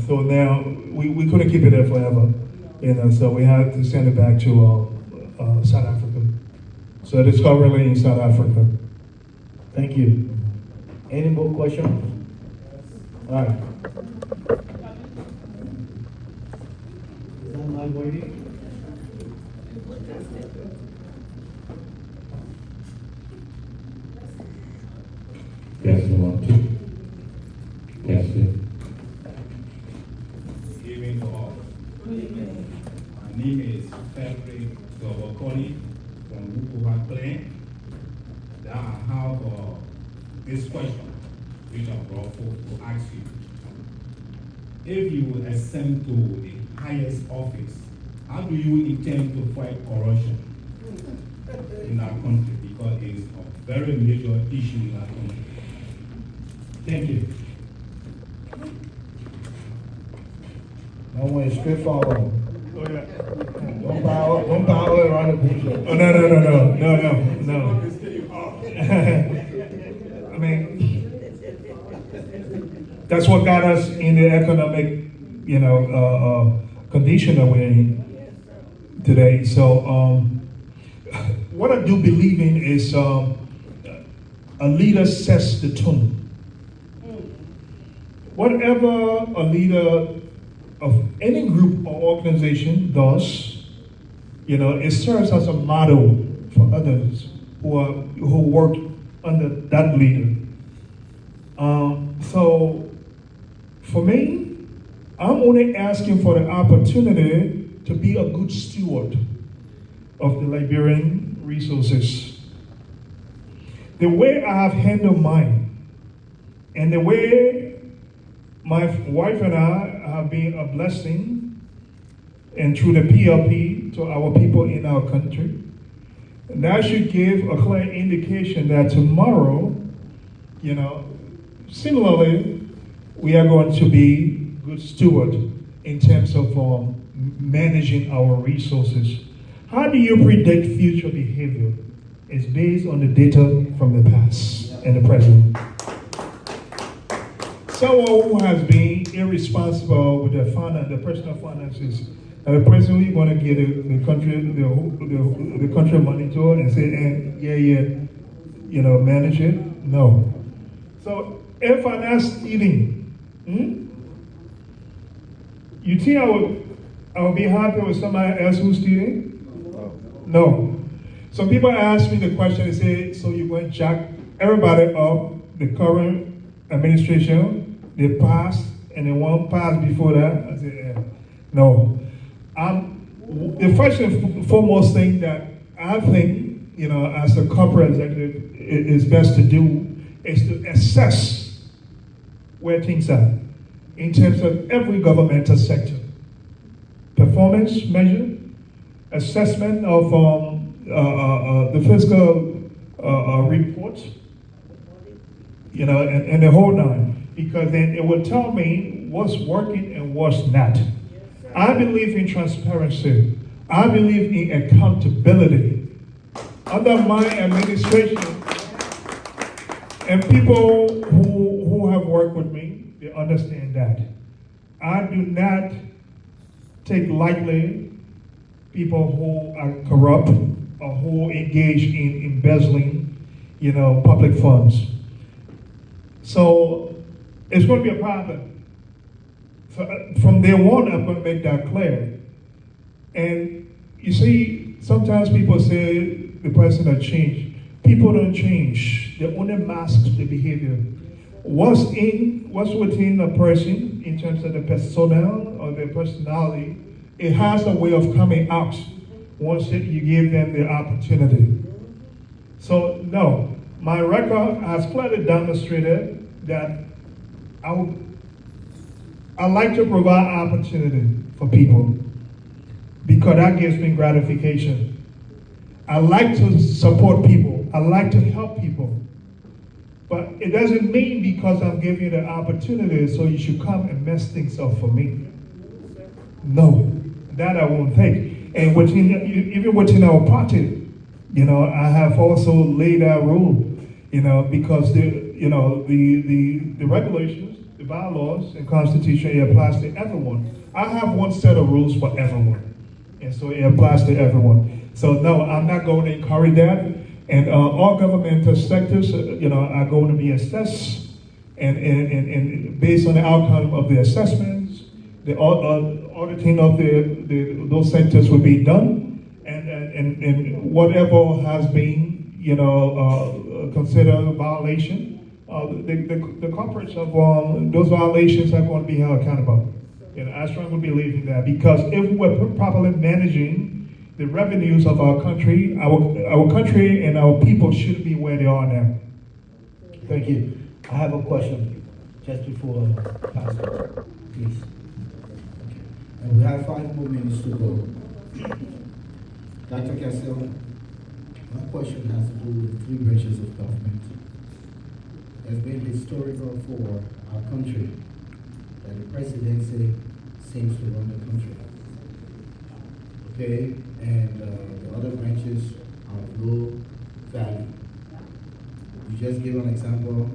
So now we couldn't keep it there forever, So we had to send it back to South Africa. So it is currently in South Africa. Thank you. Any more questions? All right. Is that line waiting? Yes, 1, 2. Yes, sir. Good evening to all. My name is Frederick Dovokoli from Wukuha Plain. Now I have this question which I brought forth to ask you. If you ascend to the highest office, how do you intend to fight corruption in our country? Because it is a very major issue in our country. Thank you. No way, straightforward. Oh, yeah. Don't power around the bush. Oh, no. I mean, that's what got us in the economic, condition that we're in today. So, what I do believe in is a leader sets the tone. Whatever a leader of any group or organization does, it serves as a model for others who work under that leader. So for me, I'm only asking for the opportunity to be a good steward of the Liberian resources. The way I have handled mine, and the way my wife and I have been a blessing, and through the PLP to our people in our country, and that should give a clear indication that tomorrow, similarly, we are going to be good steward in terms of managing our resources. How do you predict future behavior? It's based on the data from the past and the present. Someone who has been irresponsible with the personal finances, the person we want to give the country money to and say, manage it? No. So if I'm not stealing, you think I would be happy with somebody else who's stealing? No. Some people ask me the question, they say, so you're going to jack everybody up, the current administration, the past, and the one past before that? I say, no. The first and foremost thing that I think, as a corporate executive, is best to do is to assess where things are in terms of every governmental sector. Performance measure, assessment of the fiscal report, and the whole nine, because then it will tell me what's working and what's not. I believe in transparency. I believe in accountability. Under my administration, and people who have worked with me, they understand that. I do not take lightly people who are corrupt or who engage in embezzling, public funds. So it's going to be a problem. From day one, I'm going to make that clear. And you see, sometimes people say the person has changed. People don't change. They only mask the behavior. What's within a person in terms of the personnel or their personality, it has a way of coming out once you give them the opportunity. So no, my record has clearly demonstrated that I like to provide opportunity for people because that gives me gratification. I like to support people. I like to help people. But it doesn't mean because I'm giving you the opportunity so you should come and mess things up for me. No, that I won't take. And even within our party, I have also laid out rule, because the regulations, the bylaws, and constitution, it applies to everyone. I have one set of rules for everyone, and so it applies to everyone. So no, I'm not going to encourage that. And all governmental sectors, are going to be assessed, and based on the outcome of the assessments, the auditing of those sectors will be done, and whatever has been, considered a violation, the corporates of those violations are going to be held accountable. I strongly believe in that, because if we're properly managing the revenues of our country and our people should be where they are now. Thank you. I have a question just before Pastor, please. Okay. And we have 5 more minutes to go. Dr. Cassell, my question has to do with 3 branches of government. It's been historical for our country that the presidency seems to run the country. Okay, and the other branches are of low value. You just gave an example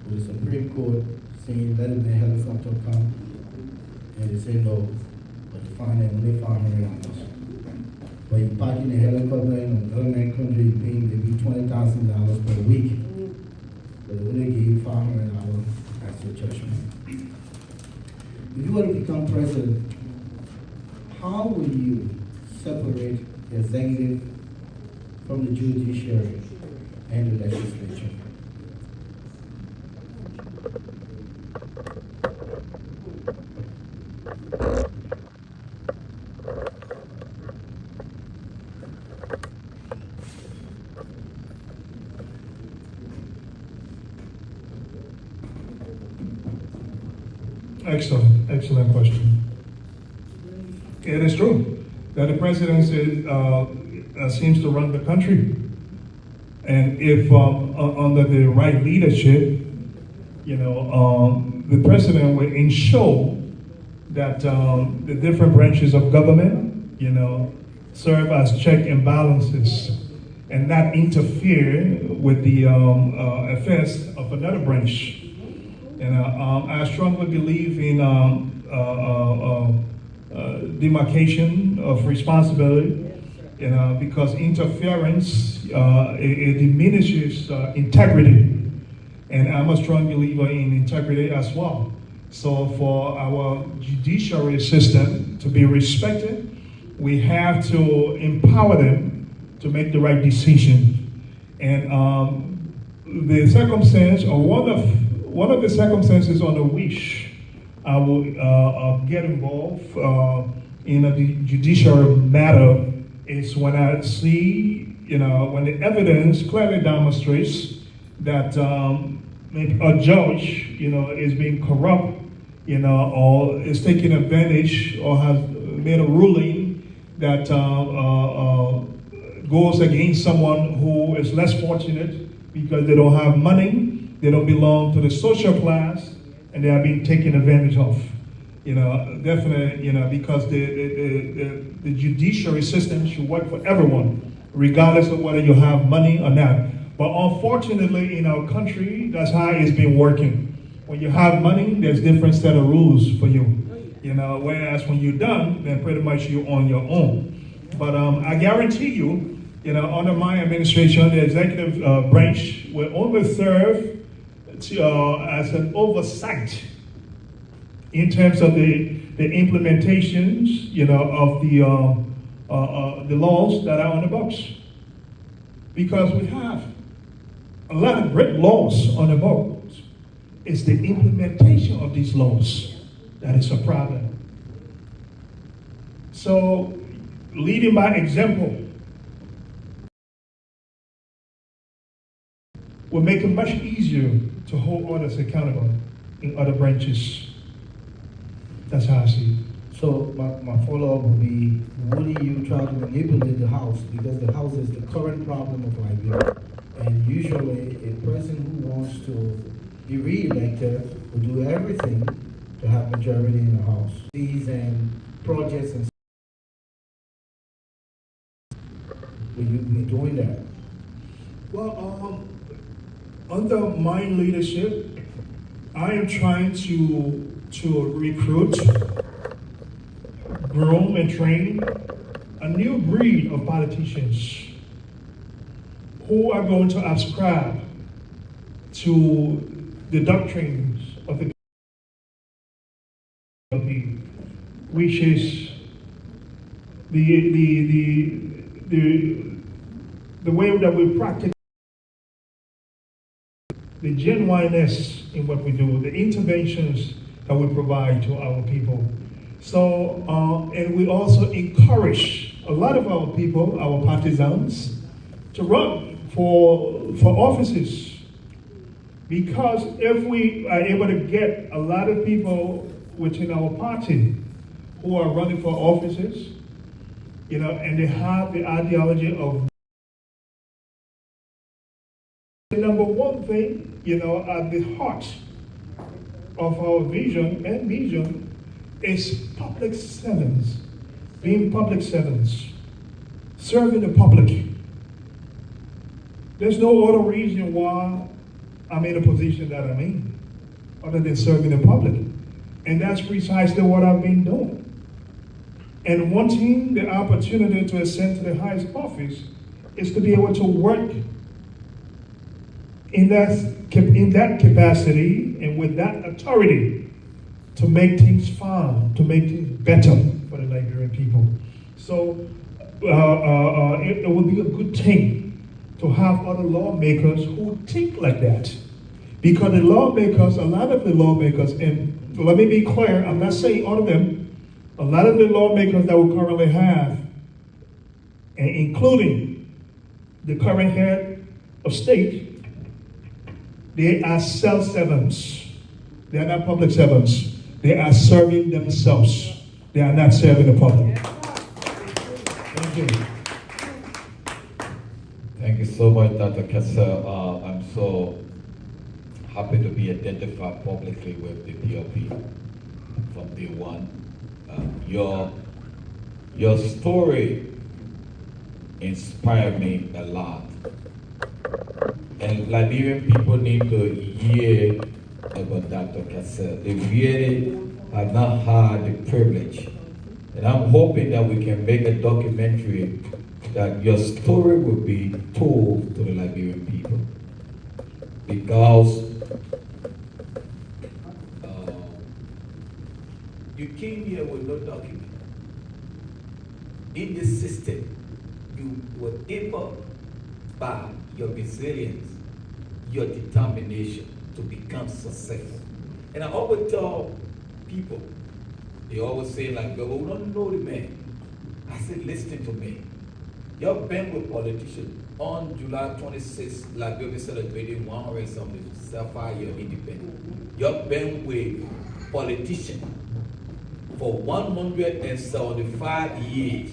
with the Supreme Court saying let the helicopter come, and they say no, but they find them when they found $100. But you parking a helicopter in a government country, you paying maybe $20,000 per week, but when they give you $500 as your judgment. if you were to become president, how will you separate the executive from the judiciary and the legislature? Excellent question. It is true that the presidency seems to run the country. And if under the right leadership, the president will ensure that the different branches of government, serve as check and balances and not interfere with the affairs of another branch. And I strongly believe in demarcation of responsibility, because interference it diminishes integrity, and I'm a strong believer in integrity as well. So for our judiciary system to be respected, we have to empower them to make the right decision. And the circumstance, or one of the circumstances under which I will get involved in a judicial matter is when I see, when the evidence clearly demonstrates that maybe a judge, is being corrupt, or is taking advantage or has made a ruling that goes against someone who is less fortunate because they don't have money, they don't belong to the social class, and they are being taken advantage of. Definitely, because the judiciary system should work for everyone, regardless of whether you have money or not. But unfortunately, in our country, that's how it's been working. When you have money, there's different set of rules for you. Whereas when you're done, then pretty much you're on your own. But I guarantee you, under my administration, the executive branch will only serve as an oversight in terms of the implementations, of the laws that are on the books. Because we have a lot of great laws on the books. It's the implementation of these laws that is a problem. So, leading by example will make it much easier to hold others accountable in other branches. That's how I see it. So my follow-up will be, will you try to manipulate the House? Because the House is the current problem of Liberia. And usually a person who wants to be re-elected will do everything to have majority in the House. These and projects and will you be doing that? Well, under my leadership, I am trying to recruit, groom, and train a new breed of politicians who are going to ascribe to the doctrines of the KMTV, which is the way that we practice the genuineness in what we do, the interventions that we provide to our people. So, and we also encourage a lot of our people, our partisans, to run for offices. Because if we are able to get a lot of people within our party who are running for offices, and they have the ideology of the number one thing, at the heart of our vision and mission is public servants, being public servants, serving the public. There's no other reason why I'm in a position that I'm in, other than serving the public. And that's precisely what I've been doing. And wanting the opportunity to ascend to the highest office is to be able to work in that capacity and with that authority to make things fun, to make things better for the Liberian people. So it would be a good thing to have other lawmakers who think like that. Because the lawmakers, a lot of the lawmakers, and let me be clear, I'm not saying all of them, a lot of the lawmakers that we currently have, and including the current head of state, they are self-servants. They are not public servants. They are serving themselves. They are not serving the public. Thank you. Thank you so much, Dr. Kessel. I'm so happy to be identified publicly with the PLP from day one. Your story inspired me a lot. And Liberian people need to hear about Dr. Kessel. They really have not had the privilege. And I'm hoping that we can make a documentary that your story will be told to the Liberian people. Because you came here with no document. In the system, you were able, by your resilience, your determination to become successful. And I always tell people, they always say like, well, we don't know the man. I said, listen to me. You've been with politicians. On July 26th, Liberia celebrated 175-year independence. You've been with politicians for 175 years.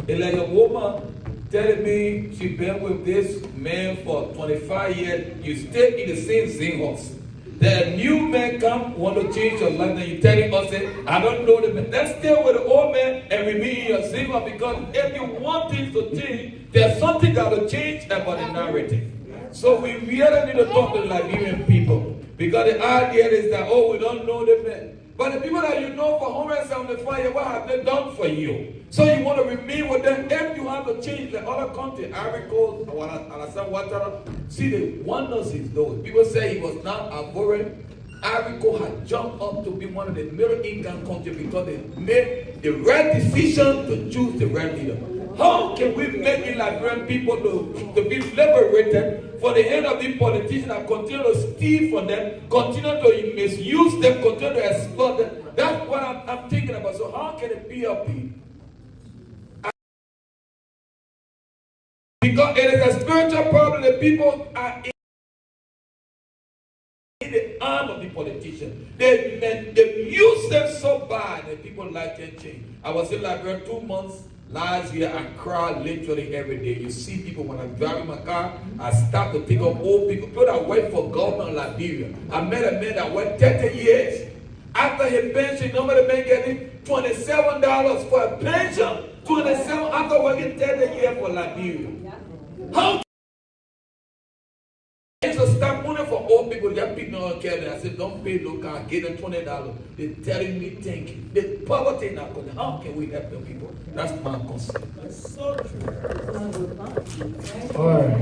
It's like a woman telling me she been with this man for 25 years. You stay in the same house. The new man come, want to change your life, and you telling us, I don't know the man. Let's stay with the old man and remain in your single, because if you want things to change, there's something got to change about the narrative. So we really need to talk to the Liberian people, because the idea is that, oh, we don't know the man. But the people that you know for 175 years, what have they done for you? So you want to remain with them. If you have to change the other country, Ivory Coast, see the wonders he's doing. People say he was not a foreign. Ivory Coast had jumped up to be one of the middle income countries because they made the right decision to choose the right leader. How can we make the Liberian people to be liberated for the hand of the politicians that continue to steal from them, continue to misuse them, continue to exploit them? That's what I'm thinking about. So how can the PLP? Because it is a spiritual problem. The people are in the arm of the politician. They use them so bad that people like them change. I was in Liberia 2 months. Last year, I cried literally every day. You see people, when I'm driving my car, I stop to take up old people that work for government in Liberia. I met a man that worked 30 years. After his pension, you know what the man getting? $27 for a pension. 27 after working 30 years for Liberia. How can you stop money for old people? That people don't care. I said, don't pay no car, get them $20. They're telling me, thank you. The poverty in our country. How can we help the people? That's my concern. That's so true. All right.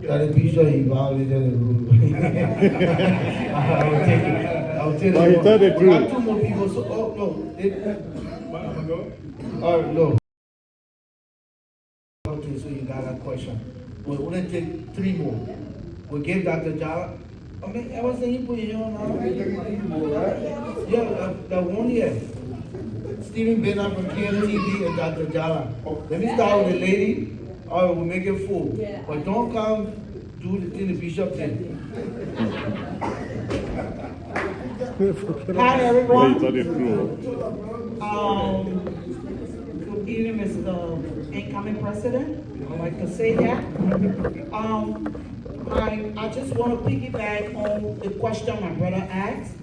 That is Bishop, he violated the rule. I'll take it. I'll tell you. No, he told the We got truth. 2 more people, so, oh, no. All right, no. Okay, so you got a question. We're going to take 3 more. We'll give Dr. Jala. I mean, I was saying you put it on already. Right? Yeah, that one year. Stephen Bernard from KMTV and Dr. Jala. Let me start with the lady. All right, we'll make it full. But don't come do the thing the bishop did. Hi, everyone. Wait, the truth. Good evening, Mr. Incoming President. I'd like to say that. I just want to piggyback on the question my brother asked.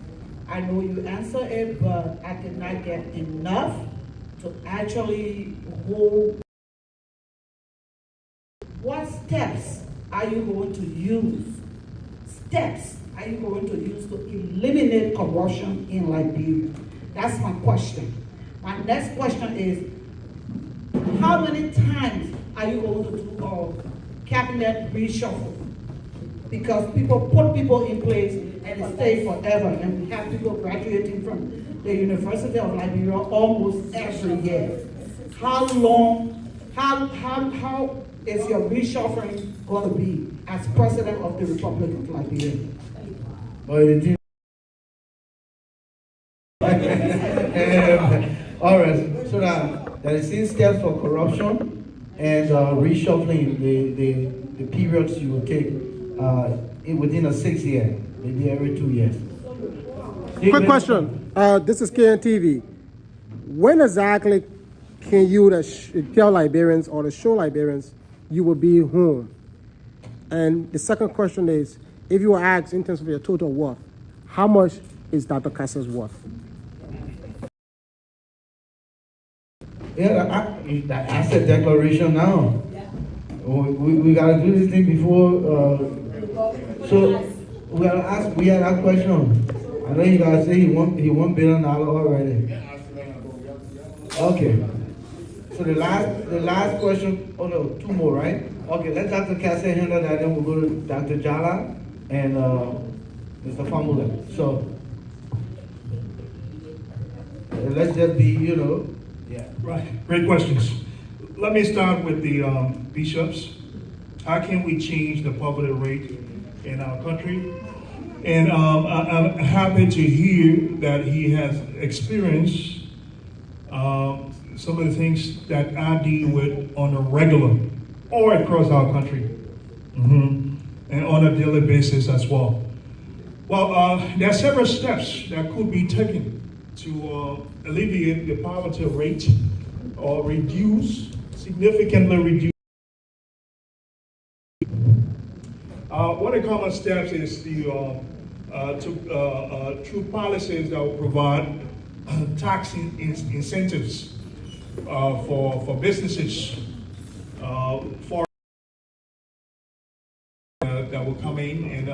I know you answered it, but I did not get enough to actually hold. What steps are you going to use? Steps are you going to use to eliminate corruption in Liberia? That's my question. My next question is, how many times are you going to do a cabinet reshuffle? Because people put people in place and stay forever. And we have people graduating from the University of Liberia almost every year. How long, how is your reshuffling going to be as president of the Republic of Liberia? All right, so there is still steps for corruption and reshuffling the periods you will take within a 6 year, maybe every 2 years. Quick question. This is KMTV. When exactly can you tell Liberians or show Liberians you will be home? And the second question is, if you were asked in terms of your total worth, how much is Dr. Cassell's worth? Yeah, the asset declaration now. We gotta do this thing before. So we had that question. I know you guys say he won $1 billion already. Okay. So the last question. Oh no, 2 more, right? Okay, let Dr. Cassell handle that. Then we'll go to Dr. Jala and Mr. Famula. So let's just be, yeah. Right, great questions. Let me start with the bishops. How can we change the poverty rate in our country? And I'm happy to hear that he has experienced some of the things that I deal with on a regular or across our country, and on a daily basis as well. Well, there are several steps that could be taken to alleviate the poverty rate or significantly reduce. One of the common steps is through policies that will provide tax incentives for businesses for that will come in and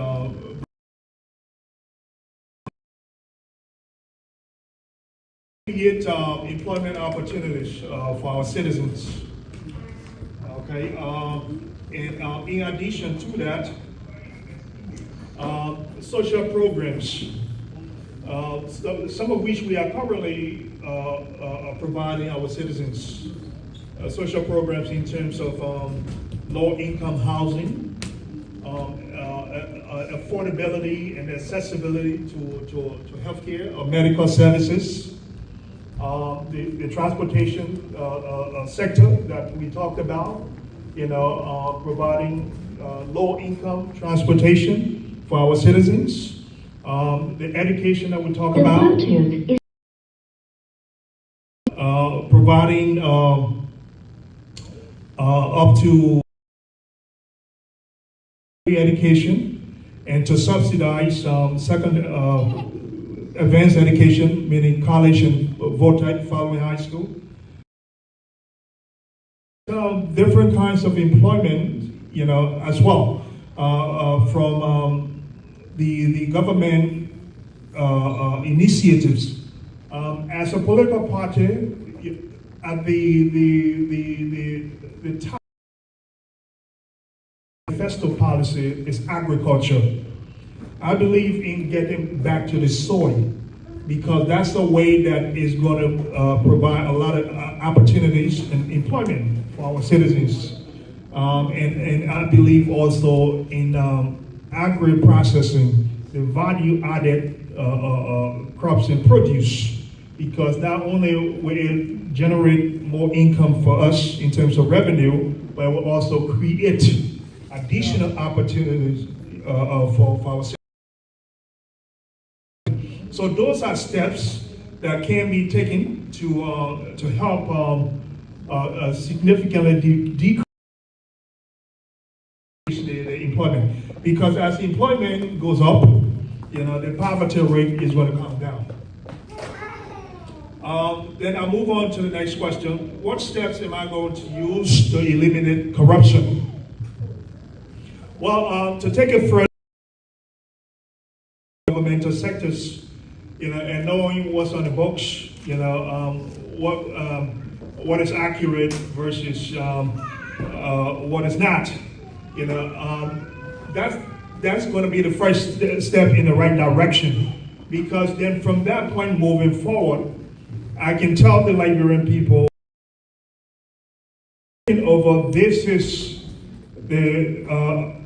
create employment opportunities for our citizens. Okay, and in addition to that, social programs, some of which we are currently providing our citizens. Social programs in terms of low-income housing, affordability and accessibility to healthcare or medical services. The transportation sector that we talked about, providing low-income transportation for our citizens. The education that we talk about, providing up to education and to subsidize advanced education, meaning college and VOTEC following high school. Different kinds of employment, as well, from the government initiatives. As a political party, at the top manifesto policy is agriculture. I believe in getting back to the soil, because that's the way that is going to provide a lot of opportunities and employment for our citizens. And I believe also in agri-processing, the value-added crops and produce, because not only will it generate more income for us in terms of revenue, but it will also create additional opportunities for our citizens. So those are steps that can be taken to help significantly decrease the employment. Because as employment goes up, the poverty rate is going to come down. Then I'll move on to the next question. What steps am I going to use to eliminate corruption? Well, to take it further, governmental sectors, and knowing what's on the books, what is accurate versus what is not, that's going to be the first step in the right direction. Because then from that point moving forward, I can tell the Liberian people over this is the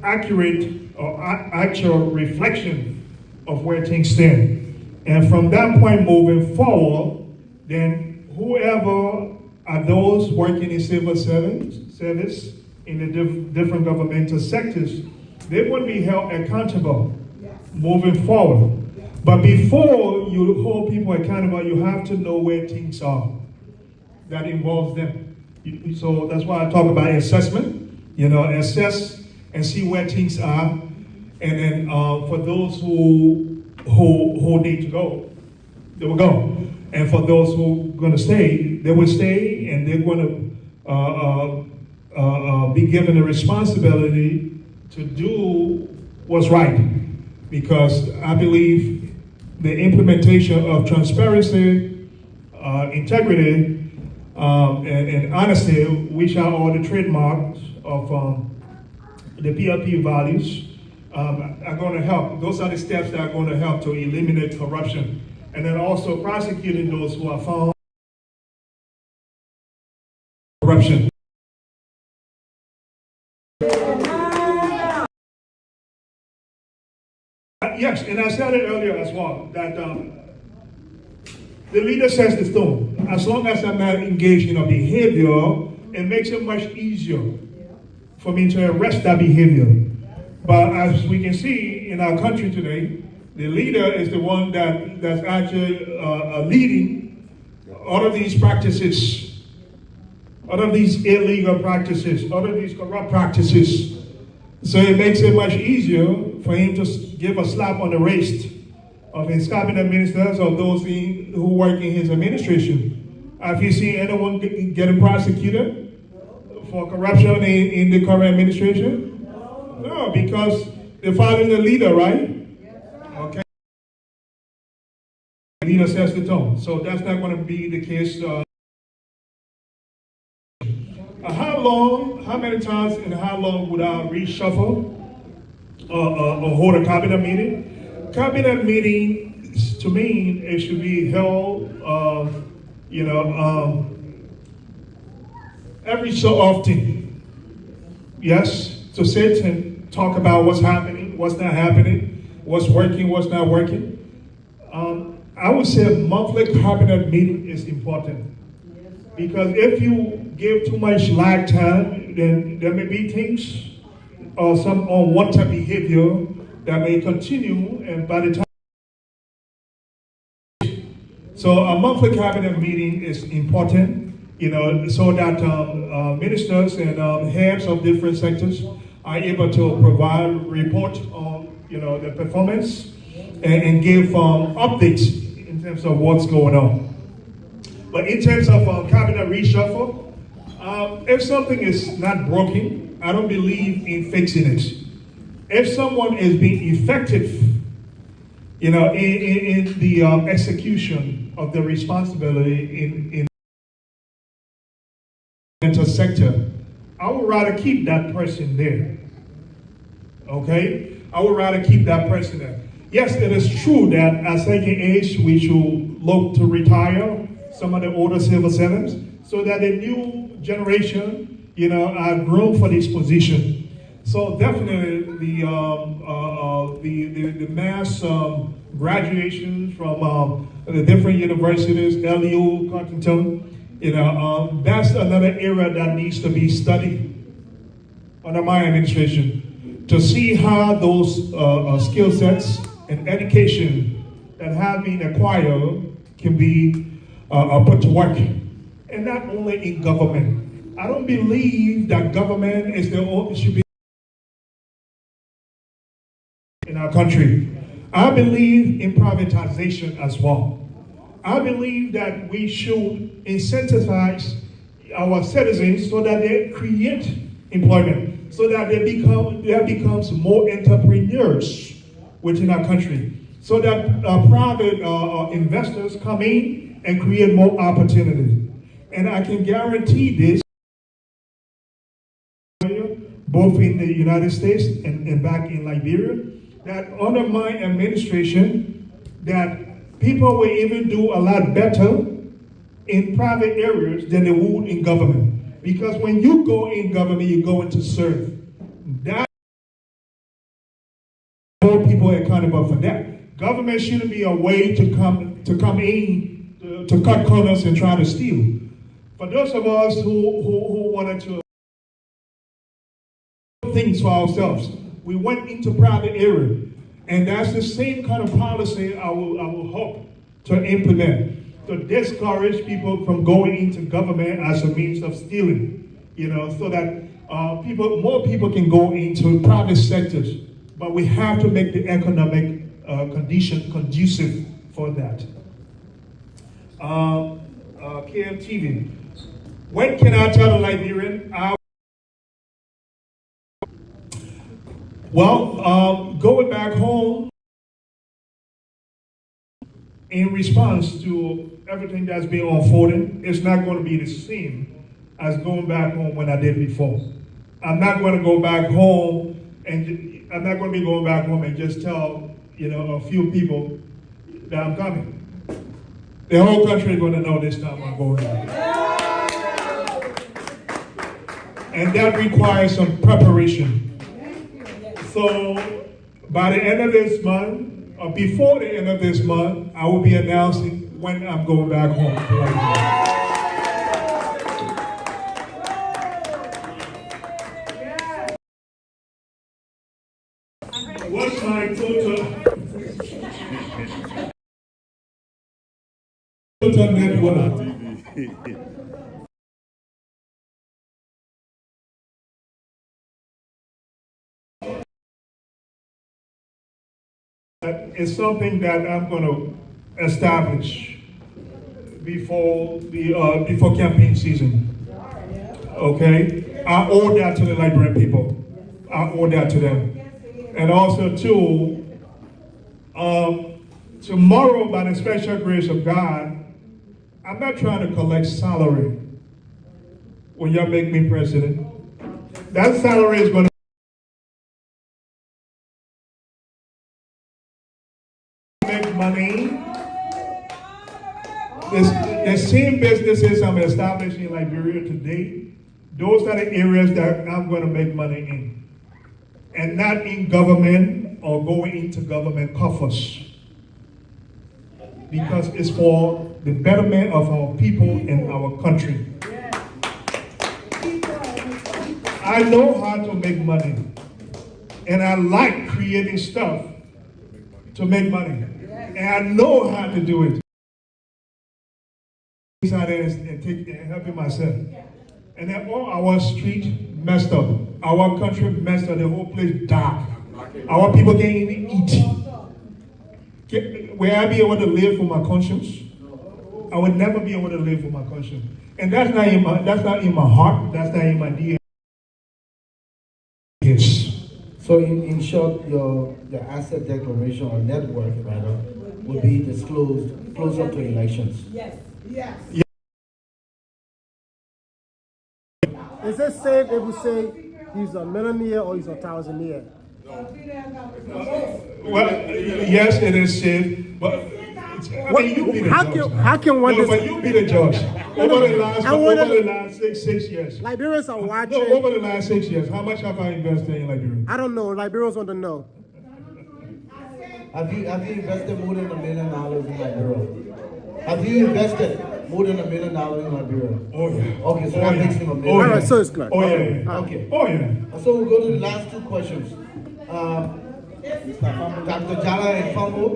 accurate or actual reflection of where things stand. And from that point moving forward, then whoever are those working in civil service in the different governmental sectors, they will be held accountable moving forward. But before you hold people accountable, you have to know where things are that involves them. So that's why I talk about assessment. Assess and see where things are, and then for those who need to go, they will go. And for those who are going to stay, they will stay, and they're going to be given the responsibility to do what's right. Because I believe the implementation of transparency, integrity, and honesty, which are all the trademarks of the PLP values, are going to help. Those are the steps that are going to help to eliminate corruption. And then also prosecuting those who are found corruption. Yes, and I said it earlier as well, that the leader sets the tone. As long as I'm not engaged in a behavior, it makes it much easier for me to arrest that behavior. But as we can see in our country today, the leader is the one that's actually leading all of these practices, all of these illegal practices, all of these corrupt practices. So it makes it much easier for him to give a slap on the wrist of his cabinet ministers or those who work in his administration. Have you seen anyone getting prosecuted for corruption in the current administration? No, because they're following the leader, right? Okay. The leader sets the tone. So that's not going to be the case. How many times and how long would I reshuffle or hold a cabinet meeting? Cabinet meeting, to me, it should be held, every so often. Yes, to sit and talk about what's happening, what's not happening, what's working, what's not working. I would say a monthly cabinet meeting is important. Because if you give too much lag time, then there may be things or some unwanted behavior that may continue, and by the time. So a monthly cabinet meeting is important, so that ministers and heads of different sectors are able to provide report on, the performance and give updates in terms of what's going on. But in terms of cabinet reshuffle, if something is not broken, I don't believe in fixing it. If someone is being effective, in the execution of the responsibility in the mental sector, I would rather keep that person there. Okay? I would rather keep that person there. Yes, it is true that at a certain age we should look to retire some of the older civil servants, so that the new generation, are groomed for this position. So definitely the mass graduations from the different universities, LU, Cottington, that's another area that needs to be studied under my administration, to see how those skill sets and education that have been acquired can be put to work. And not only in government. I don't believe that government is should be in our country. I believe in privatization as well. I believe that we should incentivize our citizens so that they create employment, so that there becomes more entrepreneurs within our country, so that private investors come in and create more opportunities. And I can guarantee this, both in the United States and back in Liberia, that under my administration, that people will even do a lot better in private areas than they would in government. Because when you go in government, you're going to serve. That hold people accountable for that. Government shouldn't be a way to come in to cut corners and try to steal. For those of us who wanted to do things for ourselves, we went into private area, and that's the same kind of policy I will hope to implement to discourage people from going into government as a means of stealing. So that more people can go into private sectors, but we have to make the economic condition conducive for that. KMTV. When can I tell a Liberian? Going back home in response to everything that's been unfolding, it's not going to be the same as going back home when I did before. I'm not going to go back home and I'm not going to be going back home and just tell a few people that I'm coming. The whole country is going to know this time I'm going back. And that requires some preparation. So by the end of this month, or before the end of this month, I will be announcing when I'm going back home. What's my total net worth? It's something that I'm going to establish before campaign season. Okay, I owe that to the Liberian people. I owe that to them, and also too. Tomorrow, by the special grace of God, I'm not trying to collect salary when y'all make me president. That salary is going to make money. The same businesses I'm establishing in Liberia today, those are the areas that I'm going to make money in. And not in government or going into government coffers. Because it's for the betterment of our people and our country. I know how to make money. And I like creating stuff to make money. And I know how to do it. And helping myself. And then all our street messed up. Our country messed up. The whole place dark. Our people can't even eat. Will I be able to live for my conscience? I would never be able to live for my conscience. And that's not in my heart. That's not in my DNA. Yes. So in short, your asset declaration or net worth rather will be disclosed closer to elections. Yes. Yes. Is it safe if we say he's a millionaire or he's a thousandaire? Well, yes, it is safe, but you be the judge. How can one? But you be the judge. Over the last six years. Liberians are watching. No, over the last 6 years, how much have I invested in Liberia? I don't know. Liberians want to know. Have you invested more than $1 million in Liberia? Have you invested more than $1 million in Liberia? Oh yeah. Okay, so that makes him $1 million. All right, so it's clear. Oh yeah. Okay. Oh yeah. So we'll go to the last two questions. Dr. Jala and Fambo.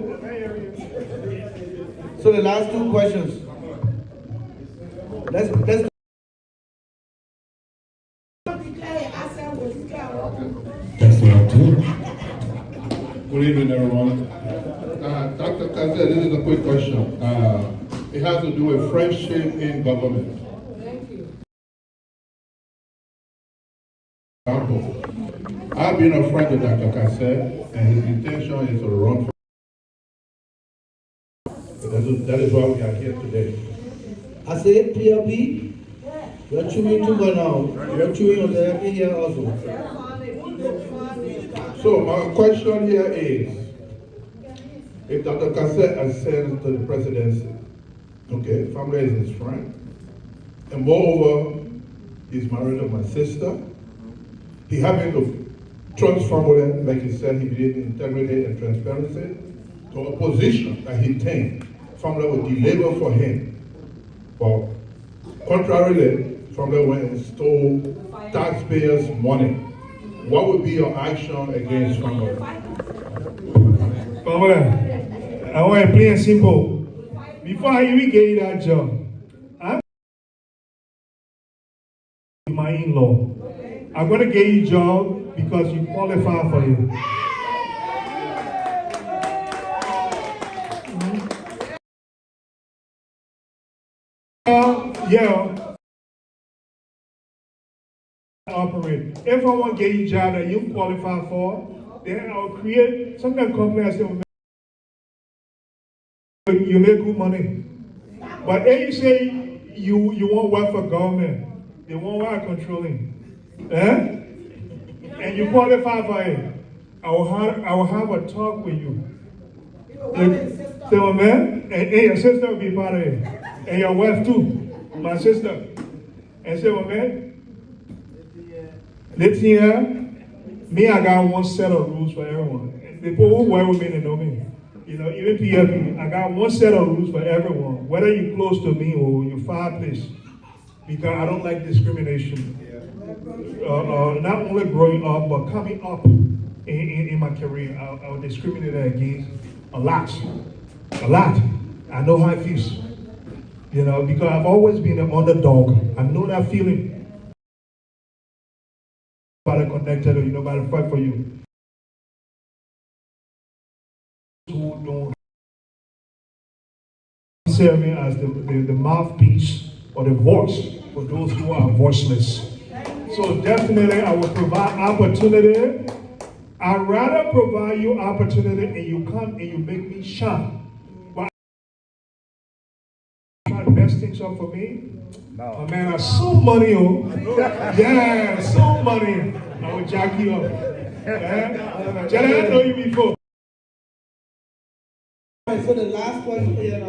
So the last two questions. Let's Good evening, everyone. Dr. Kaze, this is a quick question. It has to do with friendship in government. Thank you. I've been a friend of Dr. Kaze, and his intention is to run for. That is why we are here today. I say PLP. You're chewing too well now. You're chewing on the every year also. So my question here is, if Dr. Cassette ascends to the presidency, okay, family is his friend, and moreover, he's married to my sister. He happened to trust family, like he said, he believed in integrity and transparency, to a position that he think family would deliver for him. But contrarily, family went and stole taxpayers' money. What would be your action against family? Family, I want to plain and simple. Before I even get you that job, I'm my in-law. I'm going to get you a job because you qualify for it. Yeah. Operate. If I want to get you a job that you qualify for, then I'll create some kind of company that say, you make good money. But if you say you won't work for government, they won't work controlling. And you qualify for it, I will have a talk with you. Say, well, man, and your sister will be part of it. And your wife too, my sister. And say, well, man, this year, me, I got one set of rules for everyone. And the people who work with me, they know me. You know, even PFP, I got one set of rules for everyone, whether you're close to me or you're fireplace, because I don't like discrimination. Not only growing up, but coming up in my career, I'll discriminate against a lot. I know how it feels, you know, because I've always been an underdog. I know that feeling. Nobody connected or nobody fight for you. Who don't serve me as the mouthpiece or the voice for those who are voiceless. So definitely I will provide opportunity. I'd rather provide you opportunity and you come and you make me shine. But try to mess things up for me. No. Oh, man, I so money, oh. Yeah, so money. I will jack you up. Yeah? Jedi, I know you before. So the last question here,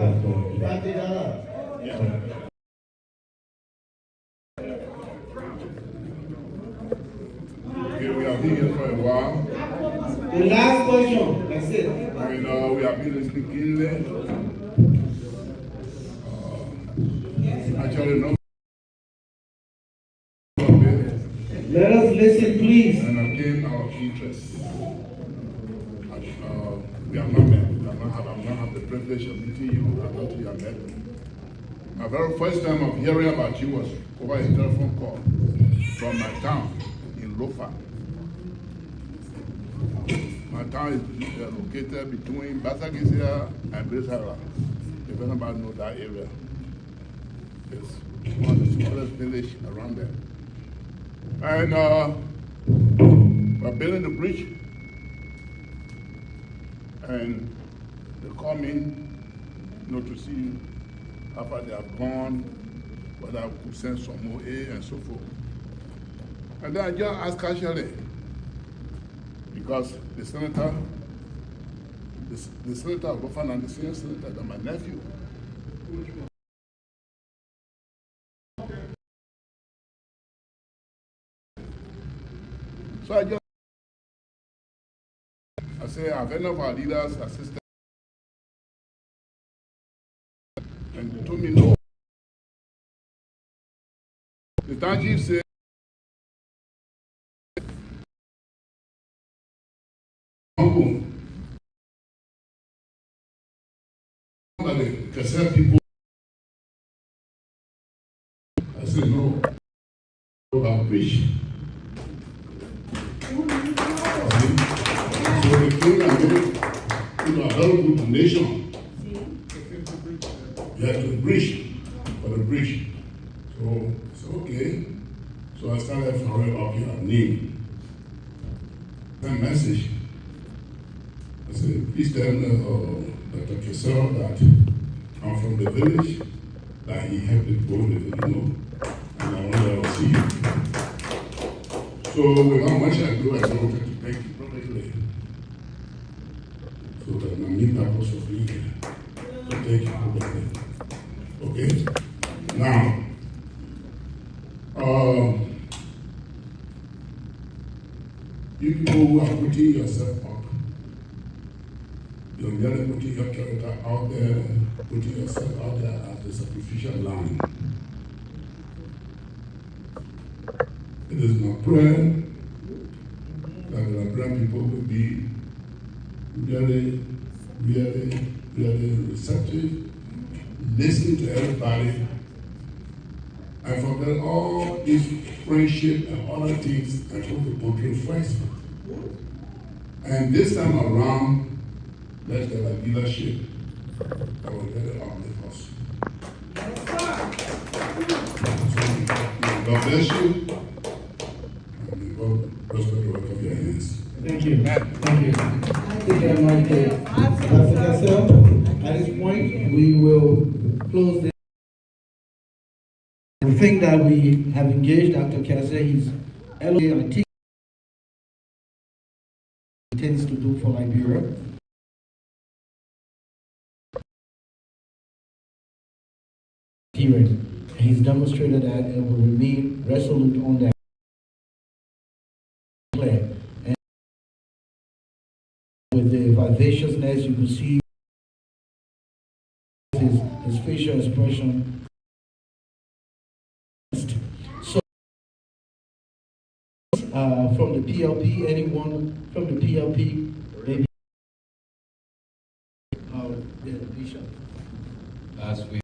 Okay, we have been here for a while. The last question, that's it. And we have been listening keenly. Actually, no. Let us listen, please. And again, our interest. We have not met. I've not had the privilege of meeting you. I thought we have met. My very first time of hearing about you was over a telephone call from my town in Lofa. My town is located between Basagisia and Brisara. If anybody knows that area, it's one of the smallest villages around there. And we're building the bridge. And they call me, to see after they have gone, whether I could send some more aid and so forth. And then I just asked casually, because the senator of Buffalo and the senior senator, that my nephew. So I say, have any of our leaders assisted? And they told me no. The town chief said, the same people. I said, no, about bridge. So the king and a very good donation. Yeah, to the bridge, for the bridge. So it's okay. So I started throwing up your name. That message. I said, please tell Dr. Kessel that I'm from the village, that he helped me go to the village, and I want to see you. So without much ado, I said, okay, thank you, probably. You people who are putting yourself up, you're really putting your character out there, putting yourself out there as the sacrificial lamb. It is my prayer that the Liberian people will be really, really, really receptive, listen to everybody, and forget all these friendship and other things and put the portrait first. And this time around, let's get a leadership that will get it on the house. God bless you. And God prosper the work of your hands. Thank you. Thank you. Thank you very much, Dr. Cassell. At this point, we will close this. We think that we have engaged Dr. Cassell. He's elevated intends to do for Liberia. And he's demonstrated that and will remain resolute on that plan. And with the vivaciousness, you can see his facial expression. So, from the PLP, anyone from the PLP, maybe, Bishop. As we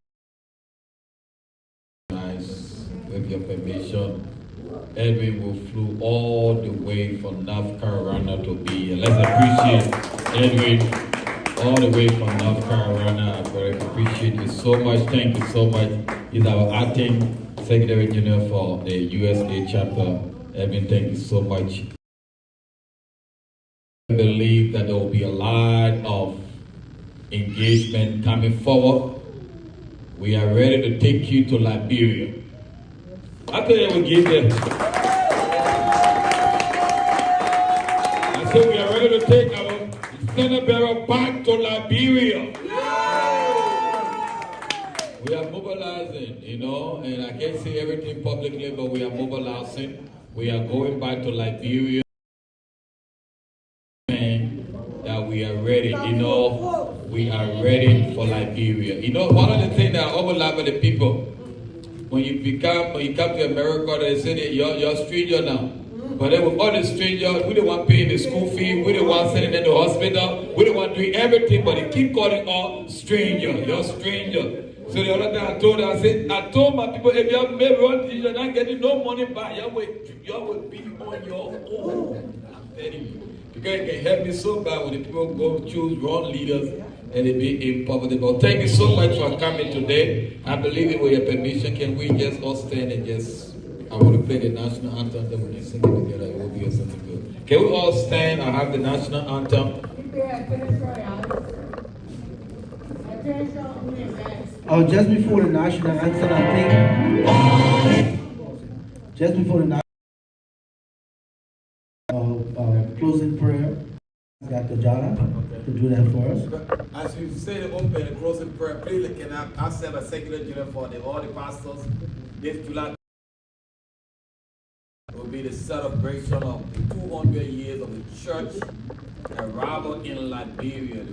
with your permission, Edwin will flew all the way from North Carolina to be here. Let's appreciate Edwin all the way from North Carolina. I very appreciate you so much. Thank you so much. He's our acting Secretary General for the USA chapter. Edwin, thank you so much. I believe that there will be a lot of engagement coming forward. We are ready to take you to Liberia. I tell you, we give them. I said we are ready to take our standard bearer back to Liberia. We are mobilizing, you know, and I can't say everything publicly, but we are mobilizing. We are going back to Liberia. And that we are ready, you know, we are ready for Liberia. You know, one of the things that I overlap with the people, when you come to America, they say that you're a stranger now. But then with all the strangers, we don't want paying the school fee, we don't want sending them to the hospital, we don't want doing everything, but they keep calling us stranger. You're a stranger. So the other time I told my people, if you're you're not getting no money back, you will be on your own. I'm telling you. Because it can help me so bad when the people go choose wrong leaders and they be in poverty. But thank you so much for coming today. I believe it with your permission. Can we just all stand and I want to play the national anthem, then we can sing it together. It will be something good. Can we all stand? I have the national anthem. Oh, just before the national anthem, I think, just before the national closing prayer, Dr. Jana to do that for us. As you say the open and closing prayer, please can I serve a secular general for all the pastors. This July will be the celebration of the 200 years of the church arrival in Liberia.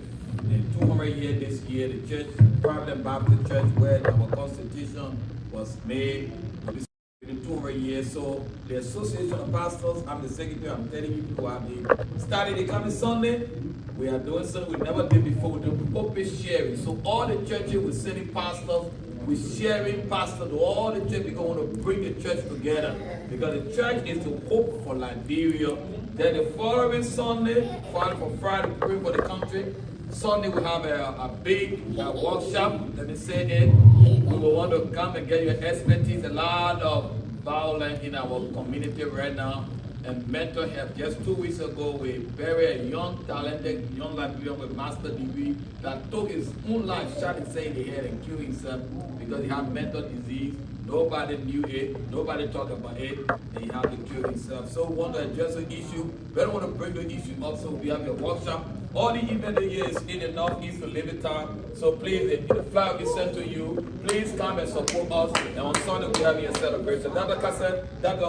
The 200 years this year, the church, Providence Baptist Church, where our constitution was made, will be in 200 years. So the Association of Pastors, I'm the secretary, I'm telling you people have been started the coming Sunday. We are doing something we never did before. We're open sharing. So all the churches we're sending pastors, we're sharing pastors to all the churches because we want to bring the church together. Because the church is the hope for Liberia. Then the following Sunday, for Friday, pray for the country. Sunday we have a big workshop. Let me say it. We will want to come and get your expertise. A lot of violence in our community right now, and mental health. Just 2 weeks ago, we buried a young, talented young Liberian with master's degree that took his own life, shot himself in the head and killed himself because he had mental disease. Nobody knew it, nobody talked about it, and he had to kill himself. So we want to address the issue. We don't want to bring the issue up, so we have a workshop. All the event the year is in the northeast of Liberia. So please, the flyer will be sent to you. Please come and support us. And on Sunday we have a celebration. Dr. Cassette, Dr.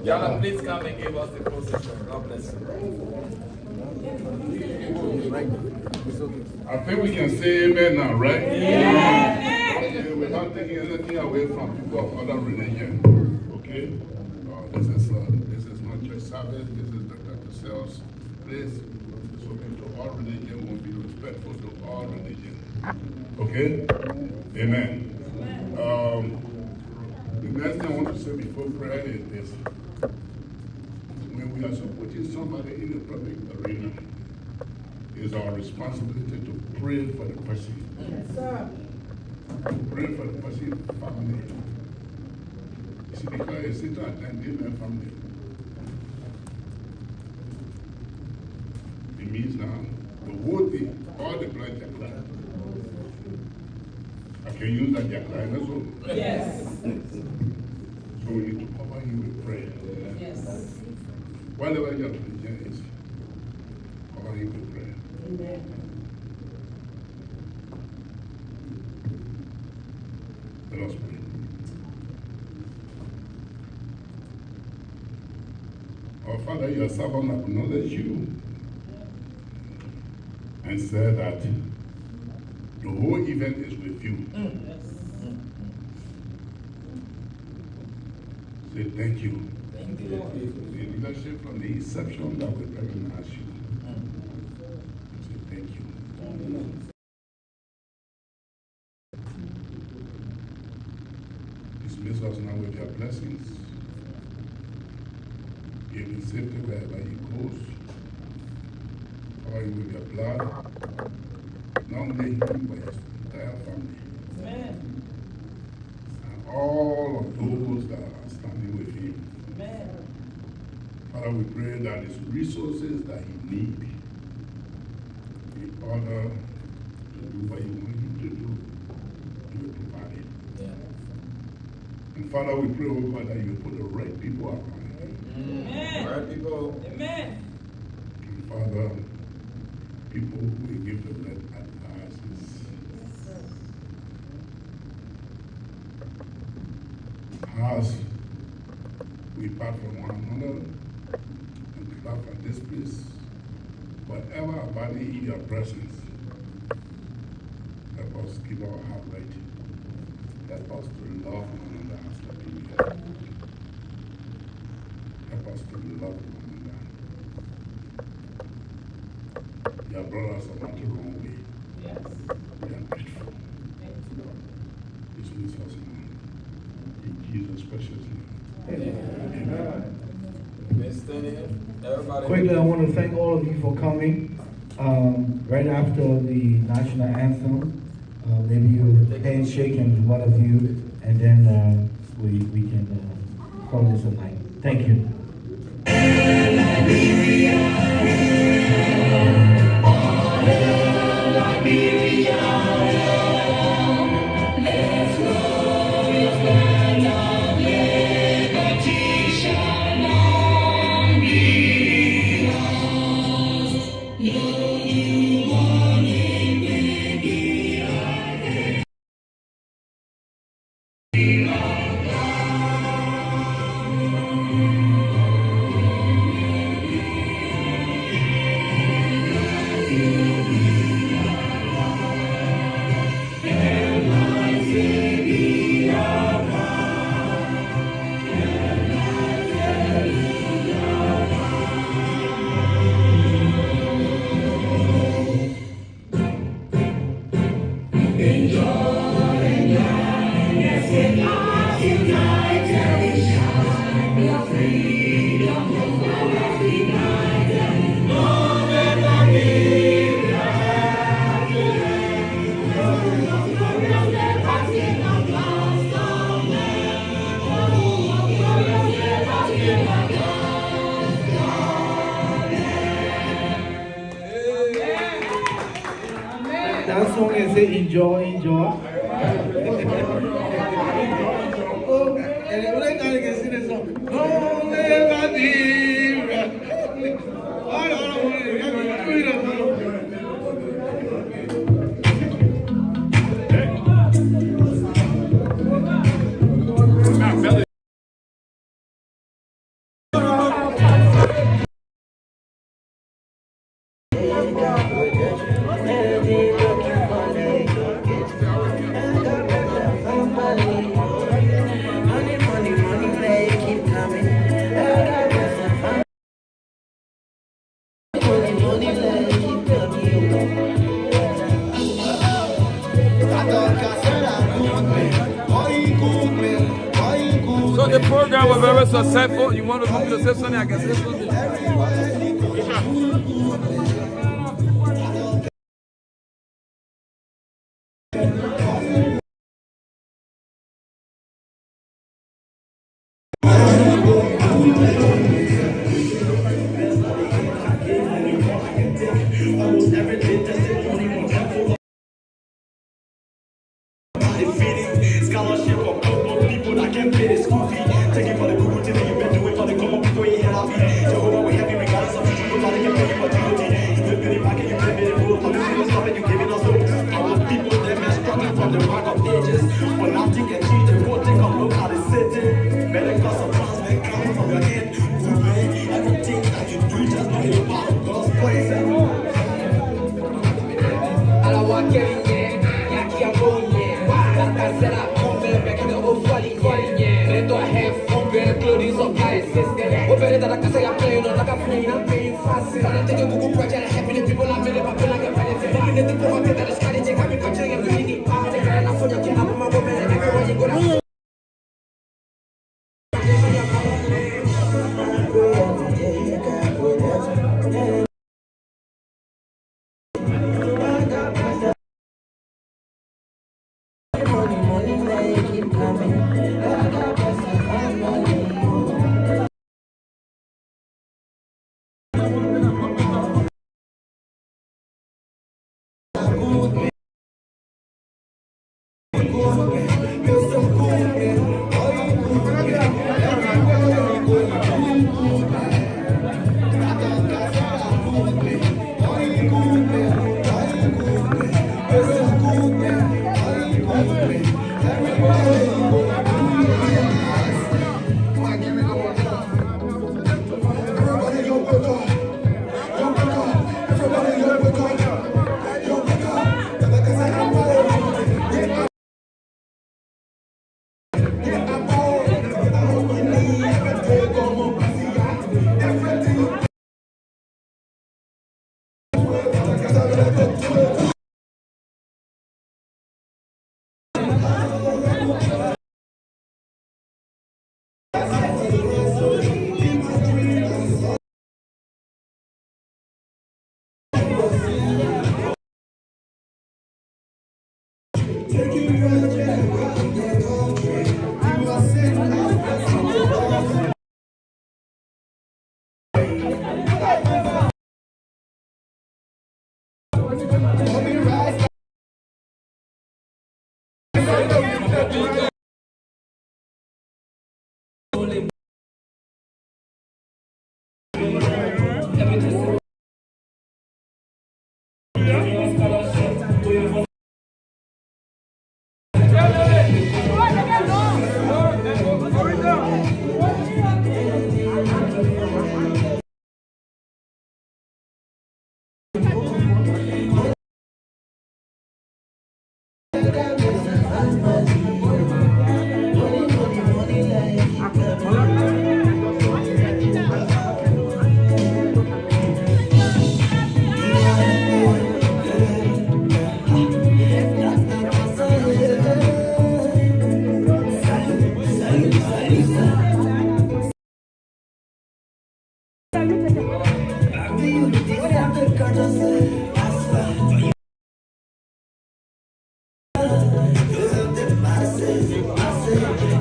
Yala, please come and give us the procession. God bless you. I think we can say amen now, right? Yeah. Okay, we're not taking anything away from people of other religion. Okay? This is not church service. This is Dr. Cassell's place. It's open to all religion. We'll be respectful to all religion. Okay? Amen. The next thing I want to say before prayer is this. When we are supporting somebody in the public arena, it's our responsibility to pray for the person. Yes, sir. Pray for the person's family. You see, because it's to attend their family. It means now, the whole thing, all the blood are crying. I can use that they're crying as well. Yes. So we need to cover you with prayer. Yes. Whatever your religion is, cover you with prayer. Amen. Let us pray. Our Father, your servant acknowledged you and said that the whole event is with you. Say thank you. Thank you. The leadership from the inception that we recognize you. Say thank you. Dismiss us now with your blessings. Give him safety wherever he goes. Cover him with your blood. Not only him, but his entire family. Amen. And all of those that are standing with him. Amen. Father, we pray that his resources that he needs in order to do what you want him to do, you will provide it. Yeah. And Father, we pray, oh God, that you put the right people around him. Amen. Right, people. Amen. And Father, people who will give the right advices. As we part from one another and depart from this place, whatever abiding in your presence, help us keep our heart right. Help us to love one another as we do here. Help us to love one another. Your brothers are not the wrong way. Yes. We are grateful. Thank you, Lord. Dismiss us now. In Jesus' precious name. Amen. Everybody. Quickly, I want to thank all of you for coming. Right after the national anthem, maybe you'll handshake and one of you, and then we can call this a night. Thank you. That song is enjoy, enjoy. were successful. You want to come to say something? I can say something. Scholarship of people that can't pay the school fee. Take it for the Google thing that you've been doing for the common people you head off. Jehovah, we have you regardless of the people that can pay you for duty. You been paying back and you been paying full for the people stuff and you giving us hope. Our people, they've been struggling from the rock of ages. But now think and cheat, they won't take a look how they sitting. Better cause of plans, man, coming from your head. Moving, everything that you do, just know you're part of God's place. Alors, what can you get? Yaki, I'm going, yeah. That's it, I'm coming back in the old folly, yeah. They don't have fun, better clothes or guys, sister. What better than I can say I'm playing on like a plane, I'm paying fast. I'm taking Google project, happy people, I'm in it, I'm like a benefit. I'm in the program that is trying to take me coaching and reading. I'm not for your kid, I'm my woman, and everywhere you go.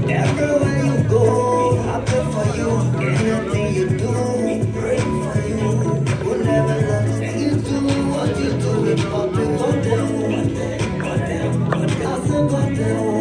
Everywhere you go, happy for you. Anything you do, we pray for you. We'll never let you do what you do. We pop it, got them.